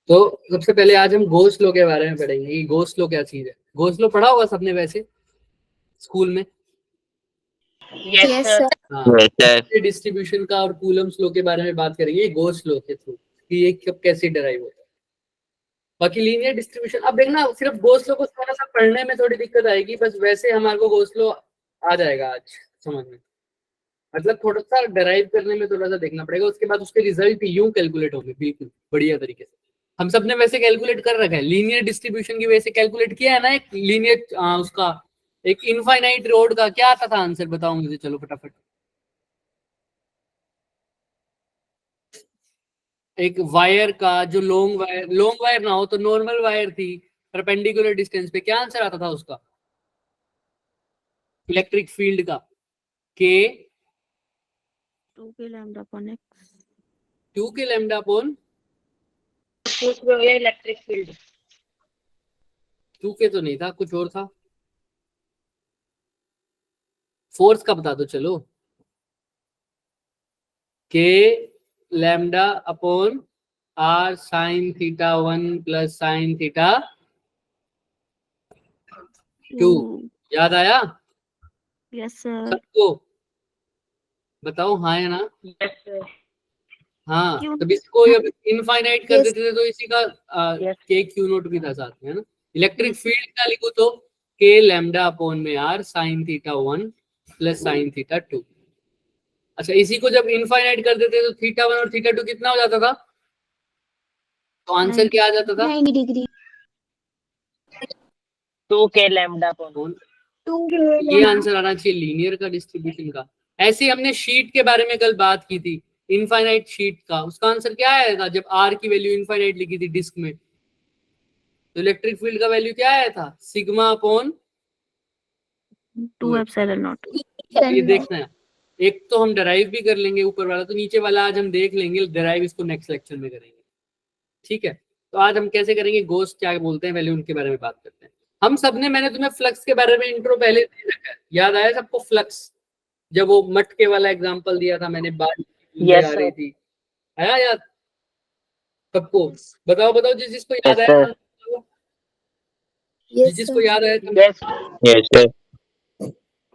तो सबसे पहले आज हम गोस लो के बारे में पढ़ेंगे कि गोस लो क्या चीज है। गोस लो पढ़ा होगा सबने वैसे स्कूल में। Yes sir. हाँ, डिस्ट्रीब्यूशन का और कूलम्स लो के बारे में बात करेंगे गोस लो के थ्रू कि ये कब कैसे डराइव होता है। बाकी लीनियर डिस्ट्रीब्यूशन अब देखना, सिर्फ गोस लो को थोड़ा सा पढ़ने में थोड़ी दिक्कत आएगी, बस वैसे हमारे को गोस लो आ जाएगा आज समझ में। मतलब थोड़ा सा डराइव करने में थोड़ा सा देखना पड़ेगा, उसके बाद उसके रिजल्ट यूं कैलकुलेट होंगे बिल्कुल बढ़िया तरीके से। हम सब ने वैसे कैलकुलेट कर रखा है, लीनियर डिस्ट्रीब्यूशन की वजह से कैलकुलेट किया है ना। एक लीनियर उसका एक इनफाइनाइट रोड का क्या आता था आंसर, बताओ मुझे, चलो फटाफट। एक वायर का जो लॉन्ग वायर ना हो तो नॉर्मल वायर थी परपेंडिकुलर डिस्टेंस पे, क्या आंसर आता था उसका इलेक्ट्रिक फील्ड का? के 2k lambda upon x। 2k lambda upon electric field 2k तो नहीं था, कुछ और था। फोर्स का बता दो चलो। K lambda upon R sine theta 1 प्लस साइन थीटा 2। याद आया यस सर। सबको? बताओ हाँ या ना। Yes sir. हाँ, क्यों? तब इसको इनफाइनाइट कर देते थे तो इसी का Yes. के क्यू नोट भी था साथ में, है ना। इलेक्ट्रिक फील्ड का लिखो तो के लैम्डा अपॉन में आर साइन थीटा 1 प्लस साइन थीटा 2। अच्छा, इसी को जब इनफाइनाइट कर देते तो थीटा 1 और थीटा 2 कितना हो जाता था? तो आंसर क्या आ जाता था? 90 डिग्री। 2k लैम्डा अपॉन ये आंसर आना चाहिए लीनियर का डिस्ट्रीब्यूशन का। ऐसे ही हमने शीट के बारे में कल बात की थी, इनफाइनाइट शीट का, उसका आंसर क्या आया था जब आर की वैल्यू इनफाइनाइट लिखी थी डिस्क में? तो इलेक्ट्रिक फील्ड का वैल्यू क्या आया था? Sigma upon 2 epsilon not. ये देखना है, एक तो हम डराइव भी कर लेंगे ऊपर वाला, तो नीचे वाला आज हम देख लेंगे, डराइव इसको नेक्स्ट लेक्चर में करेंगे, ठीक है। तो आज हम कैसे करेंगे, गोस क्या बोलते हैं पहले उनके बारे में बात करते हैं। हम सब ने, मैंने तुम्हें फ्लक्स के बारे में इंट्रो पहले दे रखा है, याद आया सबको फ्लक्स? जब वो मटके वाला एग्जांपल दिया था मैंने, बात Yes, आ sir. रही थी, आया याद सबको? बताओ बताओ जिस जिसको याद Yes, आया, sir. जिस जिसको याद आया Yes. Yes, sir.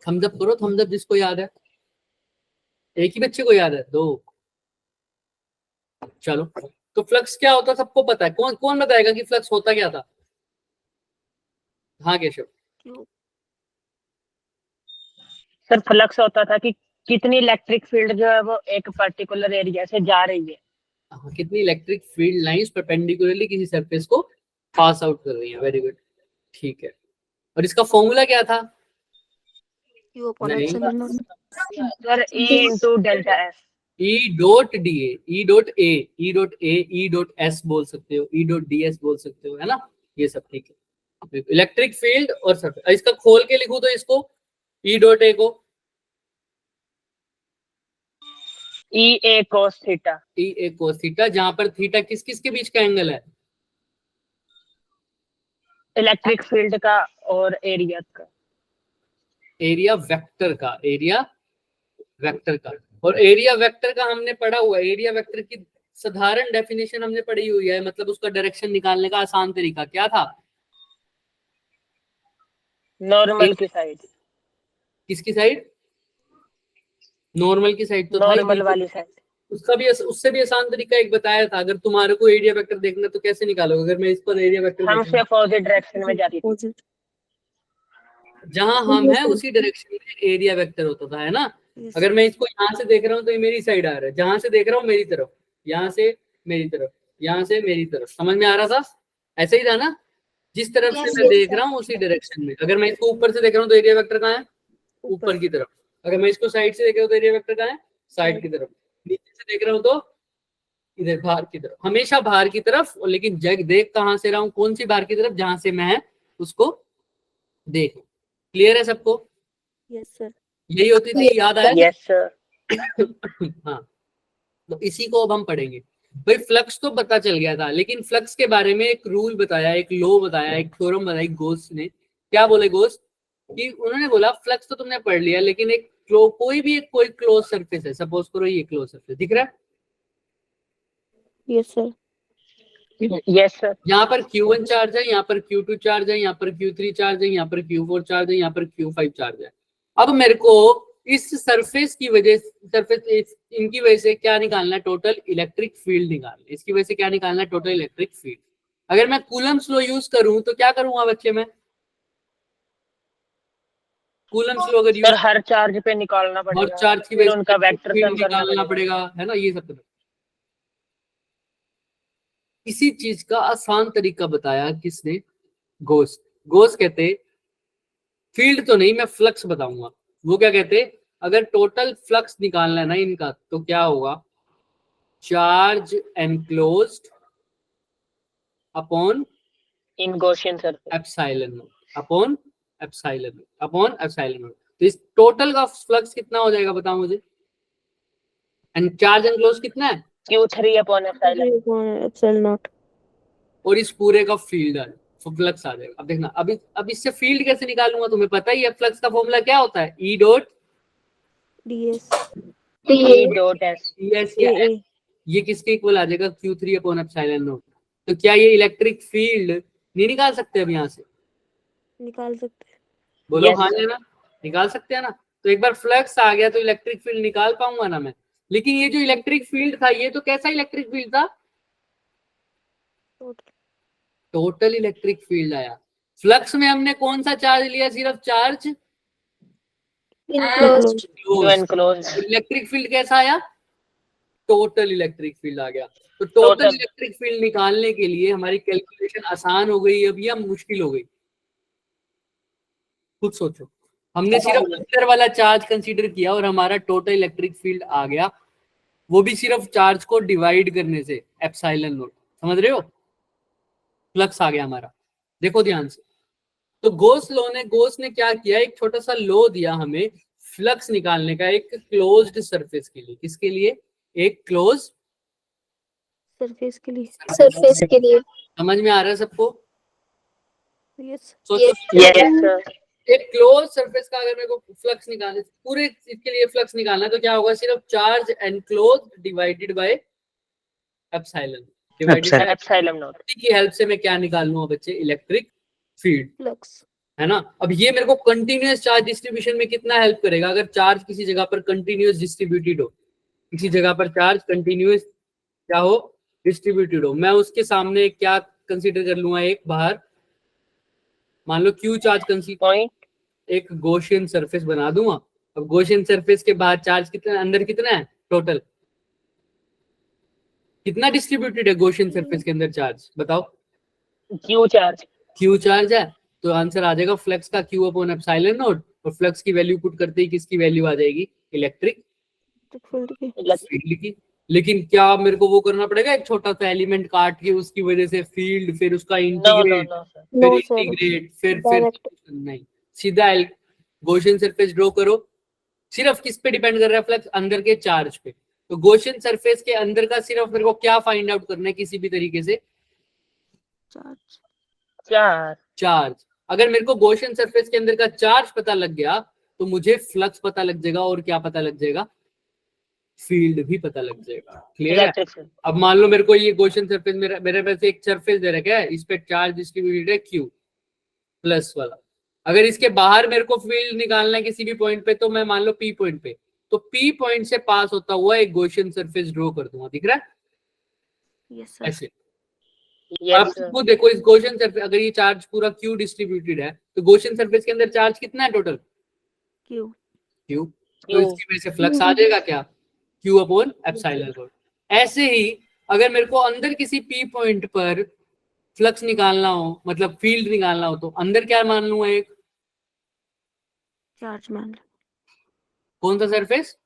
Thumbs up करो, थम्स अप जिसको याद है। एक ही बच्चे को याद है? दो। चलो, तो फ्लक्स क्या होता है सबको पता है, कौन कौन बताएगा कि फ्लक्स होता क्या था? हाँ केशव। सर फ्लक्स होता था कि कितनी इलेक्ट्रिक फील्ड जो है वो एक पर्टिकुलर एरिया से जा रही है। हाँ, कितनी इलेक्ट्रिक फील्ड लाइंस परपेंडिकुलरली किसी सरफेस को पास आउट कर रही है। वेरी गुड, ठीक है। और इसका फॉर्मूला क्या था? Q अपॉन नहीं, epsilon not. Sir E into delta S. E dot D A, E dot A, E dot A, E dot S बोल सकते हो, ई डॉट डी एस बोल सकते हो, है ना, ये सब ठीक है। इलेक्ट्रिक फील्ड और सरफेस, इसका खोल के लिखूं तो इसको ई डॉट ए को E A cos theta. E A cos theta, जहां पर थीटा किस किस के बीच का एंगल है? इलेक्ट्रिक फील्ड का और एरिया का। एरिया वेक्टर का, एरिया वेक्टर का। और एरिया वेक्टर का हमने पढ़ा हुआ है, एरिया वेक्टर की साधारण डेफिनेशन हमने पढ़ी हुई है, मतलब उसका डायरेक्शन निकालने का आसान तरीका क्या था? नॉर्मल की साइड। किसकी साइड? नॉर्मल की साइड तो था ही नॉर्मल बिल्कुल। वाली साइड। उसका भी उससे भी आसान तरीका एक बताया था, अगर तुम्हारे को एरिया वेक्टर देखना तो कैसे निकालोगे? अगर मैं इस पर एरिया वेक्टर हमसे अपोजिट डायरेक्शन में जाती थी। जहां हम हैं उसी डायरेक्शन में एरिया वेक्टर होता था, है ना। अगर मैं इसको यहाँ से देख रहा हूँ तो ये मेरी साइड आ रहा है, जहां से देख रहा हूँ मेरी तरफ, यहाँ से मेरी तरफ, यहाँ से मेरी तरफ, समझ में आ रहा था? ऐसे ही था ना, जिस तरफ से मैं देख रहा हूँ उसी डायरेक्शन में। अगर मैं इसको ऊपर से देख रहा हूँ तो एरिया वेक्टर कहाँ है? ऊपर की तरफ। अगर मैं इसको साइड से देख रहा हूँ तो एरिया वेक्टर कहाँ है? साइड की तरफ। नीचे से देख रहा हूँ तो इधर बाहर की तरफ, हमेशा बाहर की तरफ। और लेकिन जग देख कहां से रहा हूँ, कौन सी बाहर की तरफ? जहां से मैं उसको देख। क्लियर है सबको? Yes sir. यही होती थी, याद आया? Yes sir. हाँ, तो इसी को अब हम पढ़ेंगे। भाई फ्लक्स तो पता चल गया था, लेकिन फ्लक्स के बारे में एक रूल बताया, एक लॉ बताया, एक थ्योरम बताई गोस ने। क्या बोले गोस? कि उन्होंने बोला फ्लक्स तो तुमने पढ़ लिया, लेकिन एक कोई भी एक कोई क्लोज सरफेस है, सपोज करो ये क्लोज सरफेस दिख रहा है, यस सर। Yes sir. यहाँ पर Q1 चार्ज है, यहाँ पर Q2 चार्ज है, यहाँ पर Q3 चार्ज है, यहाँ पर Q4 चार्ज है, यहाँ पर Q5 चार्ज है। अब मेरे को इस सरफेस की वजह इनकी वजह से क्या निकालना है, टोटल इलेक्ट्रिक फील्ड निकालना है। इसकी वजह से क्या निकालना है, टोटल इलेक्ट्रिक फील्ड। अगर मैं कूलम्स लॉ यूज करूं तो क्या करूंगा बच्चे, मैं कूलम्स लॉ अगर सर यूज, हर चार्ज पे निकालना और पड़ेगा, चार्ज की फिर वजह उनका से वेक्टर फील्ड सम करना निकालना पड़ेगा। पड़ेगा, है ना, ये सब। इसी चीज का आसान तरीका बताया किसने, गोस। गोस कहते फील्ड तो नहीं, मैं फ्लक्स बताऊंगा। वो क्या कहते, अगर टोटल फ्लक्स निकालना है ना इनका, तो क्या होगा, charge enclosed upon in Gaussian surface. Epsilon not, upon epsilon not, upon epsilon not. तो इस टोटल का फ्लक्स कितना हो जाएगा बताओ मुझे, एंड चार्ज एनक्लोज कितना है, Q3 upon epsilon. Epsilon naught. और इस पूरे का फील्ड है, फ्लक्स आ जाएगा। अब देखना, अब इससे फील्ड कैसे निकालूंगा, तुम्हें पता ही है फ्लक्स का फॉर्मूला क्या होता है, E dot DS E dot S. S या ए एस। ये किसके इक्वल आ जाएगा, Q3 अपॉन एप्सिलॉन नॉट। तो क्या ये इलेक्ट्रिक फील्ड नहीं निकाल सकते अब यहाँ से, निकाल सकते हैं। बोलो Yes, हाँ sir. या ना, निकाल सकते हैं ना। तो एक बार फ्लक्स आ गया तो इलेक्ट्रिक फील्ड निकाल पाऊंगा ना मैं। लेकिन ये जो इलेक्ट्रिक फील्ड था, ये तो कैसा इलेक्ट्रिक फील्ड था, टोटल टोटल इलेक्ट्रिक फील्ड आया। फ्लक्स में हमने कौन सा चार्ज लिया, सिर्फ charge enclosed. Q enclosed. Electric field कैसा आया, टोटल इलेक्ट्रिक फील्ड आ गया। तो टोटल Total. इलेक्ट्रिक फील्ड निकालने के लिए हमारी कैलकुलेशन आसान हो गई अब या मुश्किल हो गई, खुद सोचो। हमने सिर्फ अंदर वाला चार्ज कंसीडर किया और हमारा टोटल इलेक्ट्रिक फील्ड आ गया, वो भी सिर्फ चार्ज को डिवाइड करने से, एप्सिलॉन नॉट। समझ रहे हो, फ्लक्स आ गया हमारा। देखो ध्यान से, तो गोस ने क्या किया, एक छोटा सा लॉ दिया हमें फ्लक्स निकालने का, एक क्लोज्ड सरफेस के लिए। किसके लिए, एक क्लोज सरफेस के लिए। सरफेस के लिए। समझ में आ रहा है सबको, यस सोचो। Yes, sir. एक क्लोज सरफेस का अगर मेरे को फ्लक्स निकालना, पूरे इसके लिए फ्लक्स निकालना, तो क्या होगा, सिर्फ charge enclose divided by epsilon, divided by Epsilon naught. की हेल्प से मैं क्या निकाल लूंगा बच्चे, इलेक्ट्रिक फील्ड, फ्लक्स। है ना। अब ये मेरे को कंटिन्यूअस चार्ज डिस्ट्रीब्यूशन में कितना हेल्प करेगा, अगर चार्ज किसी जगह पर कंटिन्यूअस डिस्ट्रीब्यूटेड हो, किसी जगह पर चार्ज कंटिन्यूअस क्या हो, डिस्ट्रीब्यूटेड हो, मैं उसके सामने क्या कंसीडर कर लूंगा, एक बाहर मान लो क्यू चार्ज कंसीडर, Point. एक गॉसियन सरफेस बना दूंगा। अब गॉसियन सरफेस के बाहर चार्ज कितना, अंदर कितना है, टोटल कितना डिस्ट्रीब्यूटेड है गॉसियन सरफेस के अंदर चार्ज, बताओ। Q charge. क्यू चार्ज है, तो आंसर आ जाएगा फ्लक्स का क्यू अपॉन एप्सिलॉन नॉट, और फ्लक्स की वैल्यू पुट करते ही किसकी वैल्यू आ जाएगी, इलेक्ट्रिक फील्ड की। फील्ड की। लेकिन क्या मेरे को वो करना पड़ेगा, एक छोटा सा एलिमेंट काट के उसकी वजह से फील्ड, फिर उसका No, no, integrate, no, sir. फिर नो सर, इंटीग्रेट, फिर डायरेक्ट। नहीं, सीधा गॉसियन सरफेस ड्रॉ करो। सिर्फ किस पे डिपेंड कर रहा है फ्लक्स, अंदर के चार्ज पे। तो गॉसियन सरफेस के अंदर का सिर्फ मेरे को क्या फाइंड आउट करना है, किसी भी तरीके से चार्ज। Charge. चार्ज। अगर मेरे को गॉसियन सरफेस के अंदर का चार्ज पता लग गया, तो मुझे फ्लक्स पता लग जाएगा, और क्या पता लग जाएगा, फील्ड भी पता लग जाएगा। क्लियर है। Electric field. अब मान लो मेरे को ये गॉसियन सरफेस, मेरे पास एक सरफेस दे रखा है, इस पे चार्ज डिस्ट्रीब्यूटेड है Q प्लस वाला। अगर इसके बाहर मेरे को फील्ड निकालना है किसी भी पॉइंट पे, तो मैं मान लो P पॉइंट पे, तो P पॉइंट से पास होता हुआ एक गॉसियन सरफेस ड्रॉ कर दूंगा, दिख रहा है यस सर। ऐसे। Yes, आप sir. इसको देखो, इस गॉसियन सरफेस, अगर ये चार्ज पूरा Q डिस्ट्रीब्यूटेड है, तो गॉसियन सरफेस के अंदर चार्ज कितना है टोटल, क्यू। Q। तो Q. इसकी वजह से फ्लक्स आ जाएगा क्या, Q अपॉन एप्सिलॉन नॉट। ऐसे ही अगर मेरे को अंदर किसी P पॉइंट पर फ्लक्स निकालना हो, मतलब फील्ड निकालना हो, तो अंदर क्या मान लूंगा, एक चार्ज मान लो। कौन सा surface,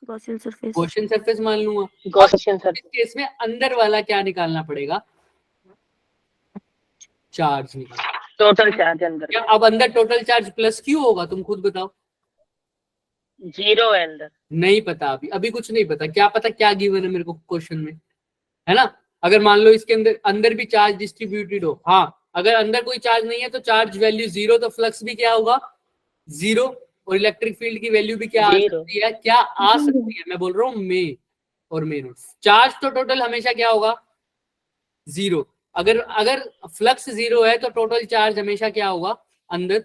Gaussian surface. Gaussian surface मान लूंगा। Gaussian इस surface. केस में अंदर वाला क्या निकालना पड़ेगा, चार्ज निकालना। Total charge अंदर. क्या अब अंदर टोटल चार्ज प्लस Q होगा, तुम खुद बताओ। Zero है अंदर. नहीं पता, अभी कुछ नहीं पता, क्या पता क्या गिवन है मेरे को क्वेश्चन में, है ना। अगर मान लो इसके अंदर अंदर भी चार्ज डिस्ट्रीब्यूटेड हो, हाँ, अगर अंदर कोई चार्ज नहीं है तो चार्ज वैल्यू जीरो, तो फ्लक्स भी क्या होगा, जीरो, और इलेक्ट्रिक फील्ड की वैल्यू भी क्या आ Zero. सकती है, क्या आ सकती है, मैं बोल रहा हूँ मे और मे नोट। चार्ज तो टोटल हमेशा क्या होगा, जीरो। अगर अगर फ्लक्स जीरो है तो टोटल चार्ज हमेशा क्या होगा, अंदर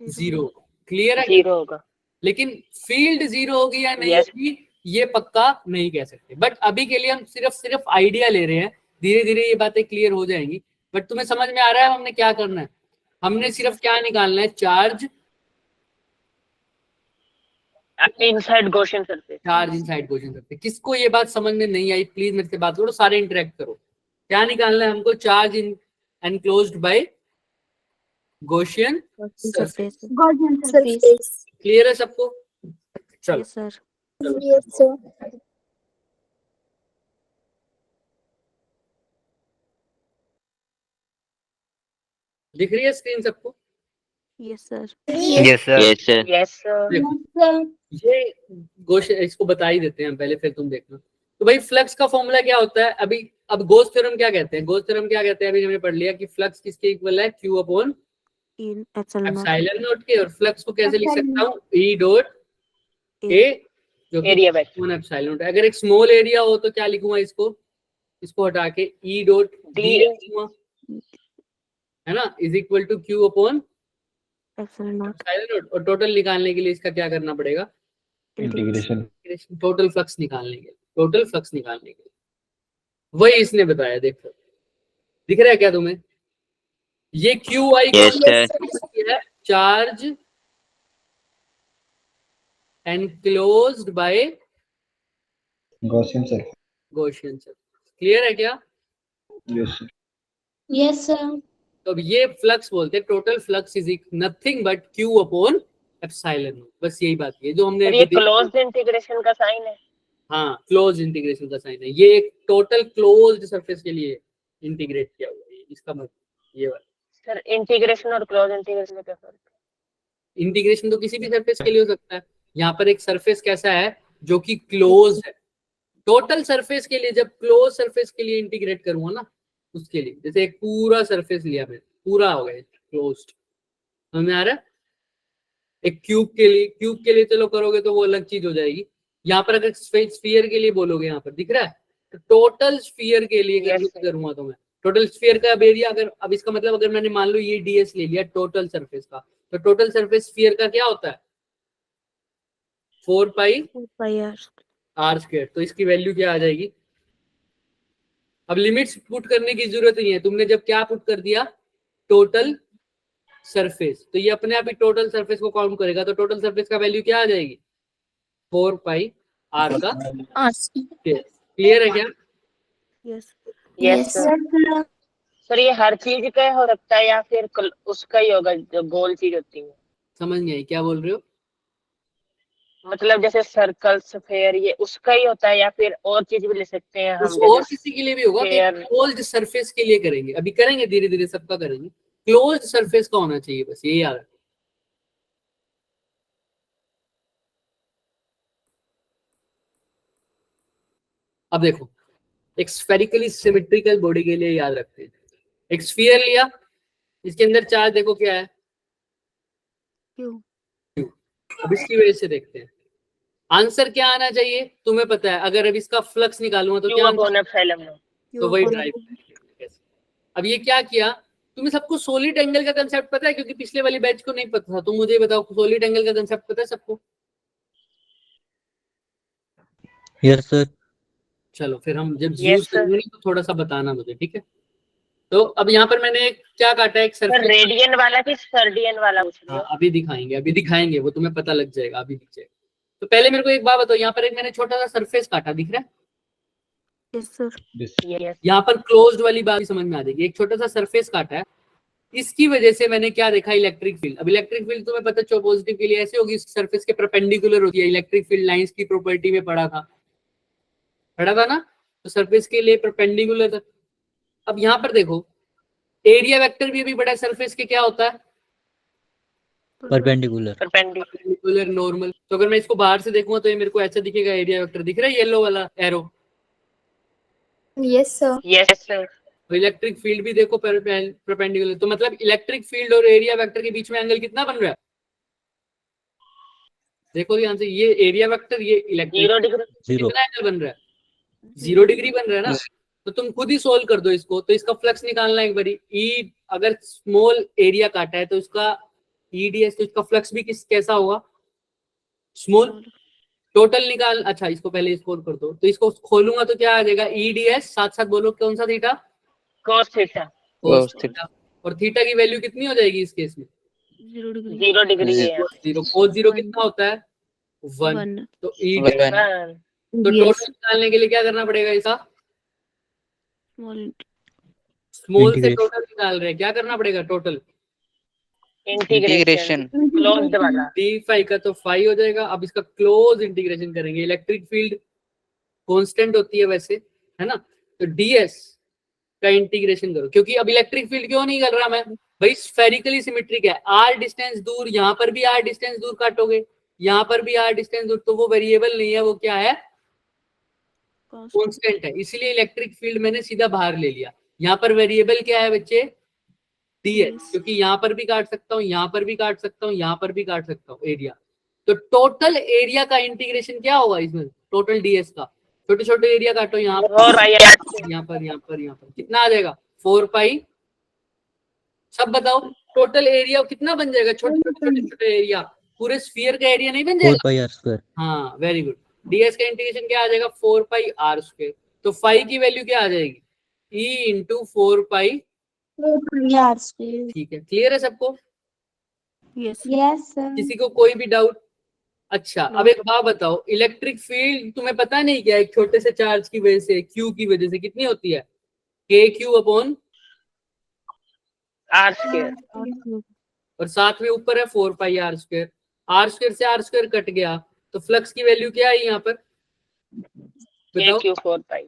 जीरो। क्लियर है? जीरो होगा। लेकिन फील्ड जीरो होगी या नहीं Yes. होगी ये पक्का नहीं कह सकते, बट अभी के लिए हम सिर्फ आइडिया ले रहे हैं, धीरे धीरे ये बातें क्लियर हो जाएंगी। बट तुम्हें समझ में आ रहा है हमने क्या करना है? हमने सिर्फ क्या निकालना है, charge inside Gaussian surface. Charge inside Gaussian surface. किसको ये बात समझ में नहीं आई प्लीज मेरे से बात करो, सारे इंटरेक्ट करो। क्या निकालना है हमको? Charge in enclosed bye Gaussian surface. Surface. Clear है सबको? चलो यस सर। Yes, sir. दिख रही है स्क्रीन सबको? Yes sir. Yes sir. Yes sir. ये गोश इसको बता ही देते हैं पहले, फिर तुम देखना। तो भाई फ्लक्स का फॉर्मूला क्या होता है अभी? अब गॉस थ्योरम क्या कहते हैं? गॉस थ्योरम क्या कहते हैं अभी हमने पढ़ लिया कि फ्लक्स किसके इक्वल है, Q upon in epsilon naught epsilon not के। और फ्लक्स को कैसे लिख सकता हूँ, ई डॉट ए जो कि area vector upon epsilon not. अगर एक स्मॉल एरिया हो तो क्या लिखूंगा इसको हटा के ई डॉट डी लिखूंगा, है ना, is equal to Q upon epsilon naught epsilon naught. और टोटल निकालने के लिए इसका क्या करना पड़ेगा, इंटीग्रेशन। टोटल फ्लक्स निकालने के लिए, टोटल फ्लक्स निकालने के लिए। वही इसने बताया, देखो दिख रहा है क्या तुम्हें? ये क्यू आई है charge enclosed bye Gaussian surface. Gaussian surface. Clear है क्या? Yes sir. Yes, sir. तो अब ये फ्लक्स बोलते हैं, total flux is nothing but Q upon epsilon. बस यही बात है जो हमने और ये क्लोज्ड इंटीग्रेशन का साइन है। हाँ, क्लोज इंटीग्रेशन का साइन है। ये एक टोटल क्लोज्ड सरफेस के लिए इंटीग्रेट किया हुआ है, इसका मतलब ये वाला। सर इंटीग्रेशन और क्लोज इंटीग्रेशन में क्या फर्क है? इंटीग्रेशन तो किसी भी सरफेस के लिए हो सकता है। यहाँ पर एक सरफेस कैसा है जो कि क्लोज है, टोटल सरफेस के लिए। जब क्लोज सरफेस के लिए इंटीग्रेट करूंगा ना, उसके लिए जैसे एक पूरा सरफेस लिया मैंने, पूरा हो गया क्लोज्ड, समझ में आ रहा है? एक क्यूब के लिए चलो करोगे तो वो अलग चीज हो जाएगी। यहाँ पर अगर स्फीयर के लिए बोलोगे, यहाँ पर दिख रहा है, तो टोटल स्फीयर के लिए Yes, sir. करूंगा तो मैं टोटल स्फीयर का अब एरिया, अगर अब इसका मतलब अगर मैंने मान लो ये डीएस ले लिया टोटल सरफेस का, तो टोटल सरफेस स्फीयर का क्या होता है, 4 पाई पाई आर आर स्क्वायर। तो इसकी वैल्यू क्या आ जाएगी? अब लिमिट्स पुट करने की जरूरत नहीं है, तुमने जब क्या पुट कर दिया, टोटल सरफेस, तो ये अपने आप ही टोटल सरफेस को काउंट करेगा। तो टोटल सरफेस का वैल्यू क्या आ जाएगी, 4 पाई आर का। क्लियर है क्या? Yes yes sir. सर ये हर चीज का हो सकता है या फिर उसका ही होगा जो गोल चीज होती है? समझ नहीं आई, क्या बोल रहे हो? मतलब जैसे सर्कल स्फेयर ये उसका ही होता है या फिर और चीज भी ले सकते हैं हम? उस और किसी के लिए भी होगा, क्लोज्ड सरफेस के लिए करेंगे, अभी करेंगे धीरे धीरे सबका करेंगे। क्लोज्ड सरफेस का होना चाहिए, बस ये याद। अब देखो, एक स्फेरिकली सिमेट्रिकल बॉडी के लिए याद रखते हैं, एक स्फीयर लिया, इसके अंदर चार्ज देखो क्या है, क्यू। अब इसकी वजह से देखते हैं आंसर क्या आना चाहिए। तुम्हें पता है अगर अब इसका फ्लक्स निकालूंगा तो क्या आंसर? तो वही ड्राइव। अब ये क्या किया, तुम्हें सबको सॉलिड एंगल का कंसेप्ट पता है? क्योंकि पिछले वाली बैच को नहीं पता था, तो मुझे बताओ सॉलिड एंगल का कंसेप्ट पता है सबको? Yes sir. चलो फिर हम जब यूज करेंगे तो थोड़ा सा बताना मुझे, ठीक है? तो अब यहाँ पर मैंने क्या काटा है, एक सरफेस। रेडियन वाला कि सर्डियन वाला पूछ रहे हो? हाँ, अभी दिखाएंगे वो तुम्हें पता लग जाएगा, अभी दिख जाएगा। तो पहले मेरे को एक बात बताओ, यहाँ पर एक मैंने छोटा सा सरफेस काटा, दिख रहा है? Yes sir. यहाँ पर क्लोज्ड वाली बात समझ में आ जाएगी, एक छोटा सा सरफेस काटा है, इसकी वजह से मैंने क्या देखा, इलेक्ट्रिक फील्ड। अब इलेक्ट्रिक फील्ड तुम्हें पता है पॉजिटिव के लिए ऐसे होगी, सरफेस के परपेंडिकुलर होती है, इलेक्ट्रिक फील्ड लाइंस की प्रॉपर्टी में पढ़ा था ना, तो सरफेस के लिए परपेंडिकुलर था। अब यहाँ पर देखो, एरिया वेक्टर भी अभी बड़ा सरफेस के क्या होता है, परपेंडिकुलर नॉर्मल। तो अगर मैं इसको बाहर से देखूंगा तो ये मेरे को ऐसा दिखेगा, एरिया वेक्टर दिख रहा है येलो वाला arrow? Yes, sir. Yes sir. तो इलेक्ट्रिक फील्ड भी देखो परपेंडिकुलर, तो मतलब इलेक्ट्रिक फील्ड और एरिया वेक्टर के बीच में एंगल कितना बन रहा है, देखो ध्यान से, ये एरिया वेक्टर, ये इलेक्ट्रिक, 0 डिग्री। कितना एंगल बन रहा है, 0 डिग्री बन रहा है ना। तो तुम खुद ही सोल्व कर दो इसको। तो इसका फ्लक्स निकालना एक बारी, ई अगर स्मॉल एरिया काटा है तो इसका ईडीएस, तो इसका फ्लक्स भी कैसा होगा, स्मॉल। टोटल निकाल, अच्छा इसको पहले स्कोर कर दो, तो इसको खोलूंगा तो क्या आ जाएगा, ईडीएस, साथ साथ बोलो कौन सा theta, cos theta, cos theta. और थीटा की वैल्यू कितनी हो जाएगी इस केस में, 0 डिग्री है। जीरो। कोस जीरो कितना होता है, 1। तो ई तो टोटल निकालने के लिए क्या करना पड़ेगा, इसका स्मॉल से टोटल निकाल रहे हैं, क्या करना पड़ेगा, टोटल इंटीग्रेशन क्लोज्ड वाला। डी फाई का तो फाई हो जाएगा। अब इसका क्लोज इंटीग्रेशन करेंगे, इलेक्ट्रिक फील्ड कांस्टेंट होती है वैसे, है ना, तो डीएस का इंटीग्रेशन करो, क्योंकि अब इलेक्ट्रिक फील्ड क्यों नहीं कर रहा मैं भाई, स्फेरिकली सिमेट्रिक है, आर डिस्टेंस दूर, यहाँ पर भी आर डिस्टेंस दूर काटोगे, यहाँ पर भी आर डिस्टेंस दूर, तो वो वेरिएबल नहीं है, वो क्या है, कांस्टेंट है, इसीलिए इलेक्ट्रिक फील्ड मैंने सीधा बाहर ले लिया। यहाँ पर वेरिएबल क्या है बच्चे, डीएस, क्योंकि यहाँ पर भी काट सकता हूँ, यहाँ पर भी काट सकता हूँ, यहाँ पर भी काट सकता हूँ एरिया। तो टोटल एरिया का इंटीग्रेशन क्या होगा इसमें, टोटल डीएस का, छोटे छोटे एरिया काटो, यहाँ पर यहाँ पर यहाँ पर यहाँ पर कितना आ जाएगा, 4 पाई। सब बताओ टोटल एरिया कितना बन जाएगा, छोटे छोटे एरिया, पूरे स्फीयर का एरिया नहीं बन जाएगा, 4 पाई आर स्क्वायर। हाँ वेरी गुड। डीएस का इंटीग्रेशन क्या आ जाएगा, 4 पाई आर स्क्वायर। तो फाई की वैल्यू क्या आ जाएगी, ई इंटू 4 पाई, ठीक है, क्लियर है सबको, यस किसी को कोई भी डाउट। अच्छा अब एक बात बताओ, इलेक्ट्रिक फील्ड तुम्हें पता नहीं क्या, एक छोटे से चार्ज की वजह से, क्यू की वजह से कितनी होती है, के क्यू अपॉन आर स्क्वायर, और साथ में ऊपर है 4 pi are square. Are square से आर स्क्वायर कट गया, तो फ्लक्स की वैल्यू क्या है यहाँ पर बताओ, क्यू 4 पाई,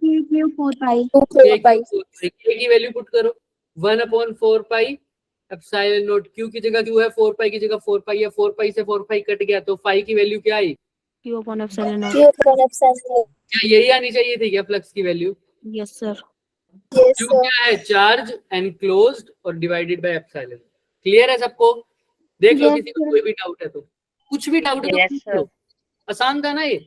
के की वैल्यू पुट करो, 1/4 पाई एप्सिलॉन नॉट, क्यू की जगह क्यू है, 4 पाई की जगह 4 पाई है, 4 पाई से 4 पाई कट गया, तो फाई की वैल्यू क्या आई, Q upon epsilon naught. क्या यही आनी चाहिए थी क्या फ्लक्स की वैल्यू, Yes sir. क्यू क्या है, चार्ज एनक्लोज्ड और डिवाइडेड बाय एप्सिलॉन। क्लियर है सबको, देख लो किसी को कोई भी डाउट है तो, कुछ भी डाउट है तो Yes, पूछ sir. लो, आसान था ना ये।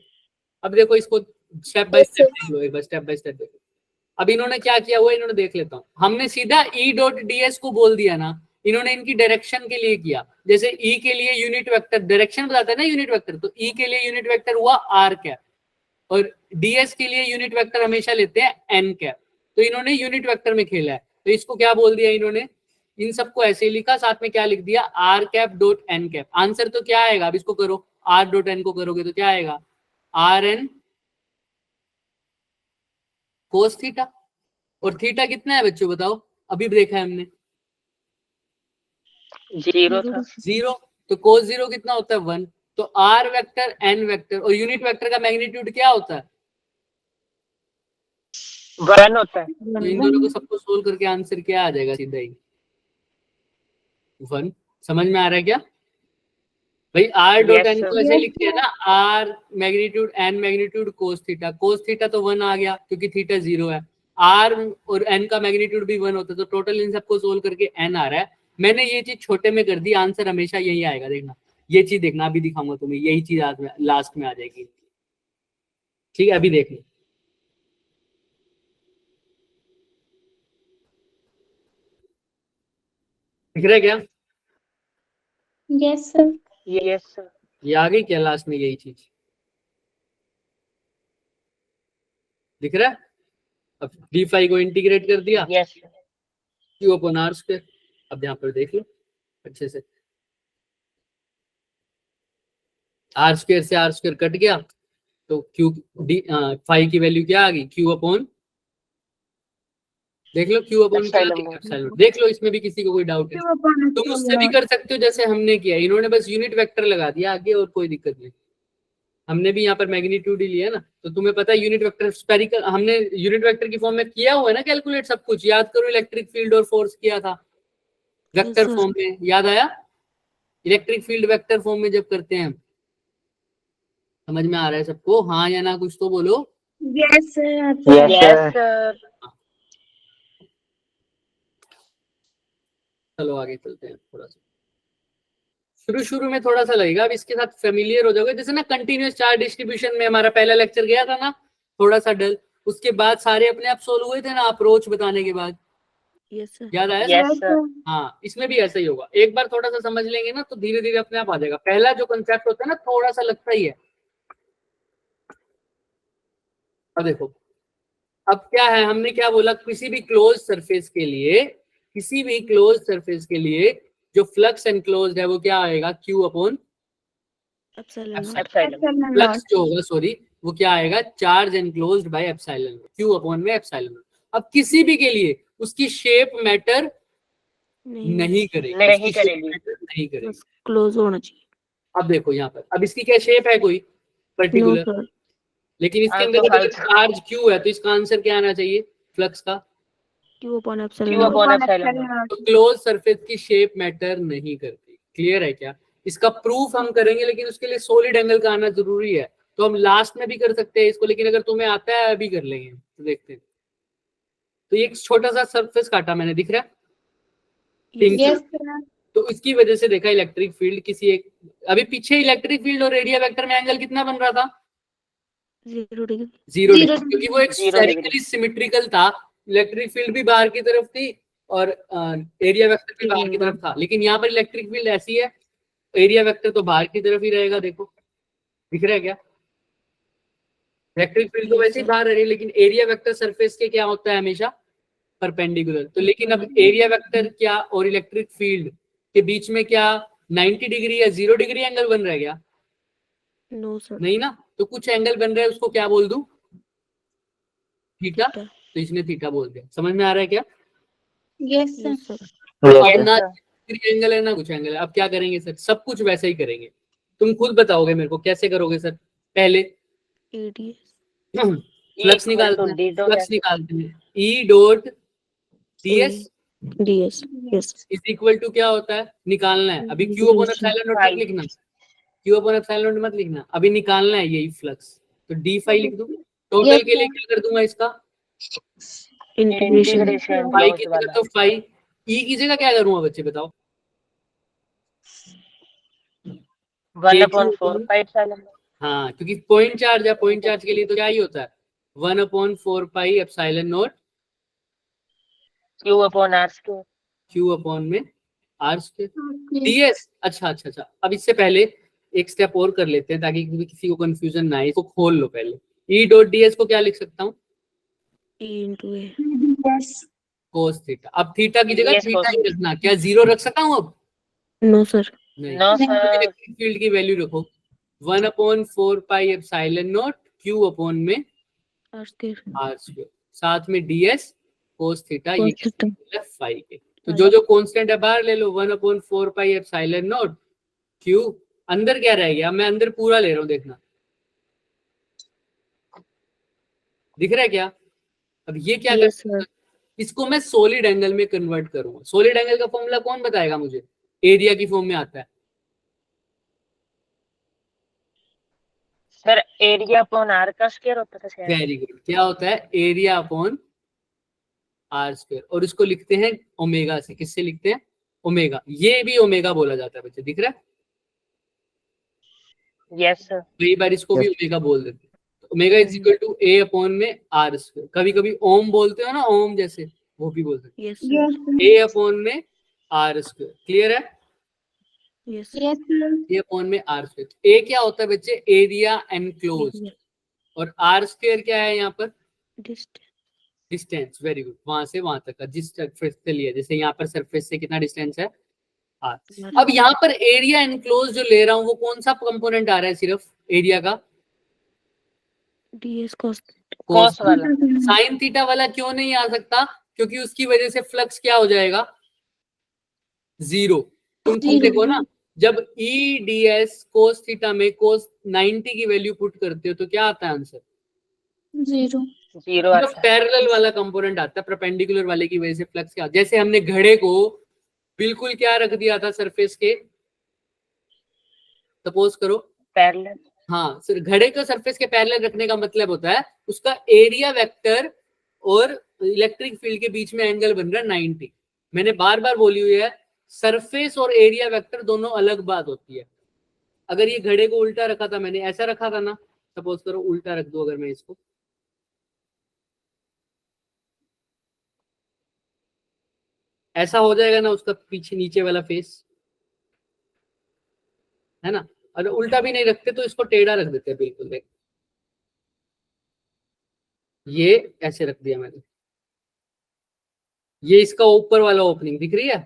अब देखो इसको स्टेप बाय स्टेप देख लो, एक बार स्टेप बाय स्टेप देखो। अब इन्होंने क्या किया हुआ, इन्होंने देख लेता हूँ, हमने सीधा ई डॉट डीएस को बोल दिया ना, इन्होंने इनकी डायरेक्शन के लिए किया, जैसे ई के लिए यूनिट वेक्टर डायरेक्शन बताता है ना यूनिट वेक्टर, तो ई के लिए यूनिट वेक्टर हुआ आर कैप, और डीएस के लिए यूनिट वेक्टर हमेशा लेते हैं एन कैप, तो इन्होंने यूनिट वेक्टर में खेला है, तो इसको क्या बोल दिया इन्होंने, इन सबको ऐसे ही लिखा, साथ में क्या लिख दिया, R cap dot N cap. Answer तो क्या आएगा, अब इसको करो, आर डॉट एन को करोगे तो क्या आएगा, आर एन कोस थीटा, और थीटा कितना है बच्चों बताओ, अभी देखा है हमने 0 था, 0, तो कोस 0 कितना होता है 1, तो आर वेक्टर एन वेक्टर, और यूनिट वेक्टर का मैग्नीट्यूड क्या होता है, 1 होता है। तो इन दोनों को सबको सोल्व करके आंसर क्या आ जाएगा, सीधा ही 1। समझ में आ रहा है क्या भाई, आर डॉट एन को ऐसे लिखते हैं ना, R magnitude N magnitude cos theta तो 1 आ गया क्योंकि थीटा 0 है, आर और एन का मैग्नीट्यूड भी 1 होता है, तो टोटल इन सबको सोल्व करके एन आ रहा है। मैंने ये चीज छोटे में कर दी, आंसर हमेशा यही आएगा, देखना ये चीज, देखना अभी दिखाऊंगा तुम्हें, यही चीज लास्ट में आ जाएगी, ठीक है, अभी देख लो। दिख रहा है क्या, Yes sir. Yes sir. ये आ गई क्या लास्ट में, यही चीज दिख रहा है। अब डी फाई को इंटीग्रेट कर दिया, Yes sir. Q upon are square, अब यहाँ पर देख लो अच्छे से, आर स्क्वायर से आर स्क्वायर कट गया, तो क्यू डी फाई की वैल्यू क्या आ गई, क्यू अपॉन, देख लो क्यू अपॉन एप्सिलॉन, देख लो इसमें भी किसी को कोई डाउट है तुम उससे भी कर सकते हो जैसे हमने किया, इन्होंने बस यूनिट वेक्टर लगा दिया आगे, और कोई दिक्कत नहीं, हमने भी यहाँ पर मैग्नीट्यूड ही लिया ना, तो तुम्हें पता है यूनिट वेक्टर स्फेरिकल, हमने यूनिट वेक्टर की फॉर्म में किया हुआ है ना कैलकुलेट, सब कुछ याद करो, इलेक्ट्रिक फील्ड और फोर्स किया था वेक्टर फॉर्म में, याद आया, इलेक्ट्रिक फील्ड वेक्टर फॉर्म में जब करते हैं, समझ में आ रहा है सबको, हाँ या ना, कुछ तो बोलो। Yes sir. Yes sir. चलो आगे चलते हैं, थोड़ा सा शुरू में थोड़ा सा लगेगा, अब इसके साथ फेमिलियर हो जाओगे, जैसे ना कंटिन्यूअस चार्ज डिस्ट्रीब्यूशन में हमारा पहला लेक्चर गया था ना, थोड़ा सा डल, उसके बाद सारे अपने आप सोल्व हुए थे ना अप्रोच बताने के बाद, Yes, sir. याद आया? Yes sir. हाँ, इसमें भी ऐसा ही होगा। एक बार थोड़ा सा समझ लेंगे ना तो धीरे धीरे अपने आप आ जाएगा। पहला जो कंसेप्ट होता है ना थोड़ा सा लगता ही है। अब देखो, अब क्या है, हमने क्या बोला, किसी भी क्लोज सरफेस के लिए, किसी भी क्लोज सरफेस के लिए जो फ्लक्स एनक्लोज्ड है वो क्या आएगा, Q upon Epsilon naught. Epsilon flux जो होगा, सॉरी, वो क्या आएगा, charge enclosed by epsilon, Q upon में एप्सिलॉन। अब किसी भी के लिए उसकी शेप मैटर नहीं करेगी, नहीं उसकी shape करेगी। matter नहीं करेगी। बस क्लोज होना चाहिए। अब देखो यहाँ पर, अब इसकी क्या शेप है कोई नो पर्टिकुलर, सर। लेकिन इसके हाँ, अंदर तो अगर फाइव। चार्ज Q है तो इसका आंसर क्या आना चाहिए फ्लक्स का, Q upon Q epsilon naught. Upon epsilon. तो क्लोज सरफेस की शेप मैटर नहीं करती। क्लियर है क्या? इसका प्रूफ हम करेंगे लेकिन उसके लिए सॉलिड एंगल का आना जरूरी है, तो हम लास्ट में भी कर सकते हैं इसको, लेकिन अगर तुम्हें आता है अभी कर लेंगे, तो देखते हैं। तो ये एक छोटा सा सरफेस काटा मैंने, दिख रहा है पिंक Yes, कलर। तो इसकी वजह से देखा इलेक्ट्रिक फील्ड किसी एक, अभी पीछे इलेक्ट्रिक फील्ड और रेडिया वेक्टर में एंगल कितना बन रहा था, 0 degree. 0 Zero डिग्री, क्योंकि वो एक 0 स्फेरिकली सिमेट्रिकल था। इलेक्ट्रिक फील्ड भी बाहर की तरफ थी और एरिया वेक्टर भी बाहर की तरफ था, लेकिन यहाँ पर इलेक्ट्रिक फील्ड ऐसी है, एरिया वेक्टर तो बाहर की तरफ ही रहेगा। देखो दिख रहा है क्या, इलेक्ट्रिक फील्ड तो Yes, वैसे ही sir. बाहर है, लेकिन एरिया वेक्टर सरफेस के क्या होता है हमेशा परपेंडिकुलर। तो लेकिन अब एरिया वेक्टर क्या और इलेक्ट्रिक फील्ड के बीच में क्या 90 डिग्री या 0 डिग्री एंगल बन रहा है क्या? No sir. नहीं ना, तो कुछ एंगल बन रहा है, उसको क्या बोल दूं, थीटा। Theta. तो इसने थीटा बोल दिया। समझ में आ रहा है क्या? yes, sir. Yes sir. अब Yes, ना sir. एंगल है ना कुछ एंगल है। अब क्या करेंगे सर, सब कुछ वैसे ही करेंगे। तुम खुद बताओगे मेरे को कैसे करोगे सर। पहले ADS. फ्लक्स इक्वल टू निकालते हैं, डी डॉट फ्लक्स निकालते हैं, E dot ds DS. Yes. Is equal to क्या होता है, निकालना है। अभी Q अपॉन एप्सिलॉन नॉट मत लिखना, Q अपॉन एप्सिलॉन नॉट मत लिखना, अभी निकालना है यही फ्लक्स। तो d फाई लिख दूं, टोटल Yes, के लिए sir. क्या कर दूंगा इसका, Integration. इंटीग्रेशन फाई क्लोज की जगह वाला। तो फाई, e की जगह क्या करूंगा बच्चे बताओ, 1 KQ अपॉन 4 upon- पाई एप्सिलॉन। हाँ, क्योंकि पॉइंट चार्ज है, पॉइंट चार्ज के लिए तो क्या ही होता है 1 upon 4 pi epsilon naught Q upon are square. Q upon में r स्क्वायर Okay. ds। अच्छा, अब इससे पहले एक स्टेप और कर लेते हैं ताकि किसी को कंफ्यूजन ना आए, इसको खोल लो पहले। E डॉट ds को क्या लिख सकता हूँ, E into A. Yes. Cos theta. अब थीटा की जगह Yes, थीटा cos ही रखना, क्या 0 रख सकता हूँ अब, No sir. नहीं। No sir. इलेक्ट्रिक फील्ड की वैल्यू रखो 1 upon 4 pi epsilon naught Q upon में R square. r स्क्वायर, साथ में ds कोस थीटा, ये Cos theta. फाई के। तो जो जो कांस्टेंट है बाहर ले लो, 1 upon 4 pi epsilon naught Q, अंदर क्या रह गया, मैं अंदर पूरा ले रहा हूँ, देखना दिख रहा है क्या। अब ये क्या Yes कर, sir. इसको मैं सॉलिड एंगल में कन्वर्ट करूंगा। सॉलिड एंगल का फॉर्मूला कौन बताएगा मुझे, एरिया की फॉर्म में आता है। सर एरिया अपॉन आर का स्क्वायर होता था शायद। वेरी गुड, क्या होता है, एरिया अपॉन आर स्क्वायर, और इसको लिखते हैं ओमेगा से। किससे लिखते हैं, ओमेगा। ये भी ओमेगा बोला जाता है बच्चे, दिख रहा है। Yes sir. कई बार इसको भी ओमेगा बोल देते हैं। तो omega is equal to A upon में आर स्क्वायर। कभी कभी ओम बोलते हो ना, ओम जैसे, वो भी बोल सकते Yes sir. Yes, हैं, ए अपॉन में आर स्क्वायर। क्लियर है, Yes. yes, sir. ए अपॉन में आर स्क्वायर। ए क्या होता है बच्चे, एरिया एनक्लोज, Area. और आर स्क्वायर क्या है यहाँ पर, Distance. डिस्टेंस। वेरी गुड, वहां से वहां तक का जिस सरफेस से लिया, जैसे यहाँ पर सरफेस से कितना डिस्टेंस है आर। अब यहाँ पर एरिया एनक्लोज जो ले रहा हूँ वो कौन सा कंपोनेंट आ रहा है, सिर्फ एरिया का DS cos. कॉस वाला। साइन थीटा वाला क्यों नहीं आ सकता, क्योंकि उसकी वजह से फ्लक्स क्या हो जाएगा, 0। तुम खुद Zero. देखो ना, जब E D S cos theta में कोस 90 की वैल्यू पुट करते हो तो क्या आता है आंसर, 0. 0 सिर्फ आता है। पैरेलल वाला कंपोनेंट आता है, परपेंडिकुलर वाले की वजह से फ्लक्स क्या, जैसे हमने घड़े को बिल्कुल क्या रख दिया था सरफेस के, सपोज करो, पैरेलल। हाँ, सर घड़े को सरफेस के पैरेलल रखने का मतलब होता है उसका एरिया वेक्टर और इलेक्ट्रिक फील्ड के बीच में एंगल बन रहा है 90। मैंने बार बार बोली हुई है, सरफेस और एरिया वेक्टर दोनों अलग बात होती है। अगर ये घड़े को उल्टा रखा था, मैंने ऐसा रखा था ना, सपोज करो उल्टा रख दो अगर मैं इसको, ऐसा हो जाएगा ना उसका पीछे नीचे वाला फेस, है ना। और उल्टा भी नहीं रखते तो इसको टेढ़ा रख देते हैं बिल्कुल। देख ये ऐसे रख दिया मैंने, ये इसका ऊपर वाला ओपनिंग दिख रही है,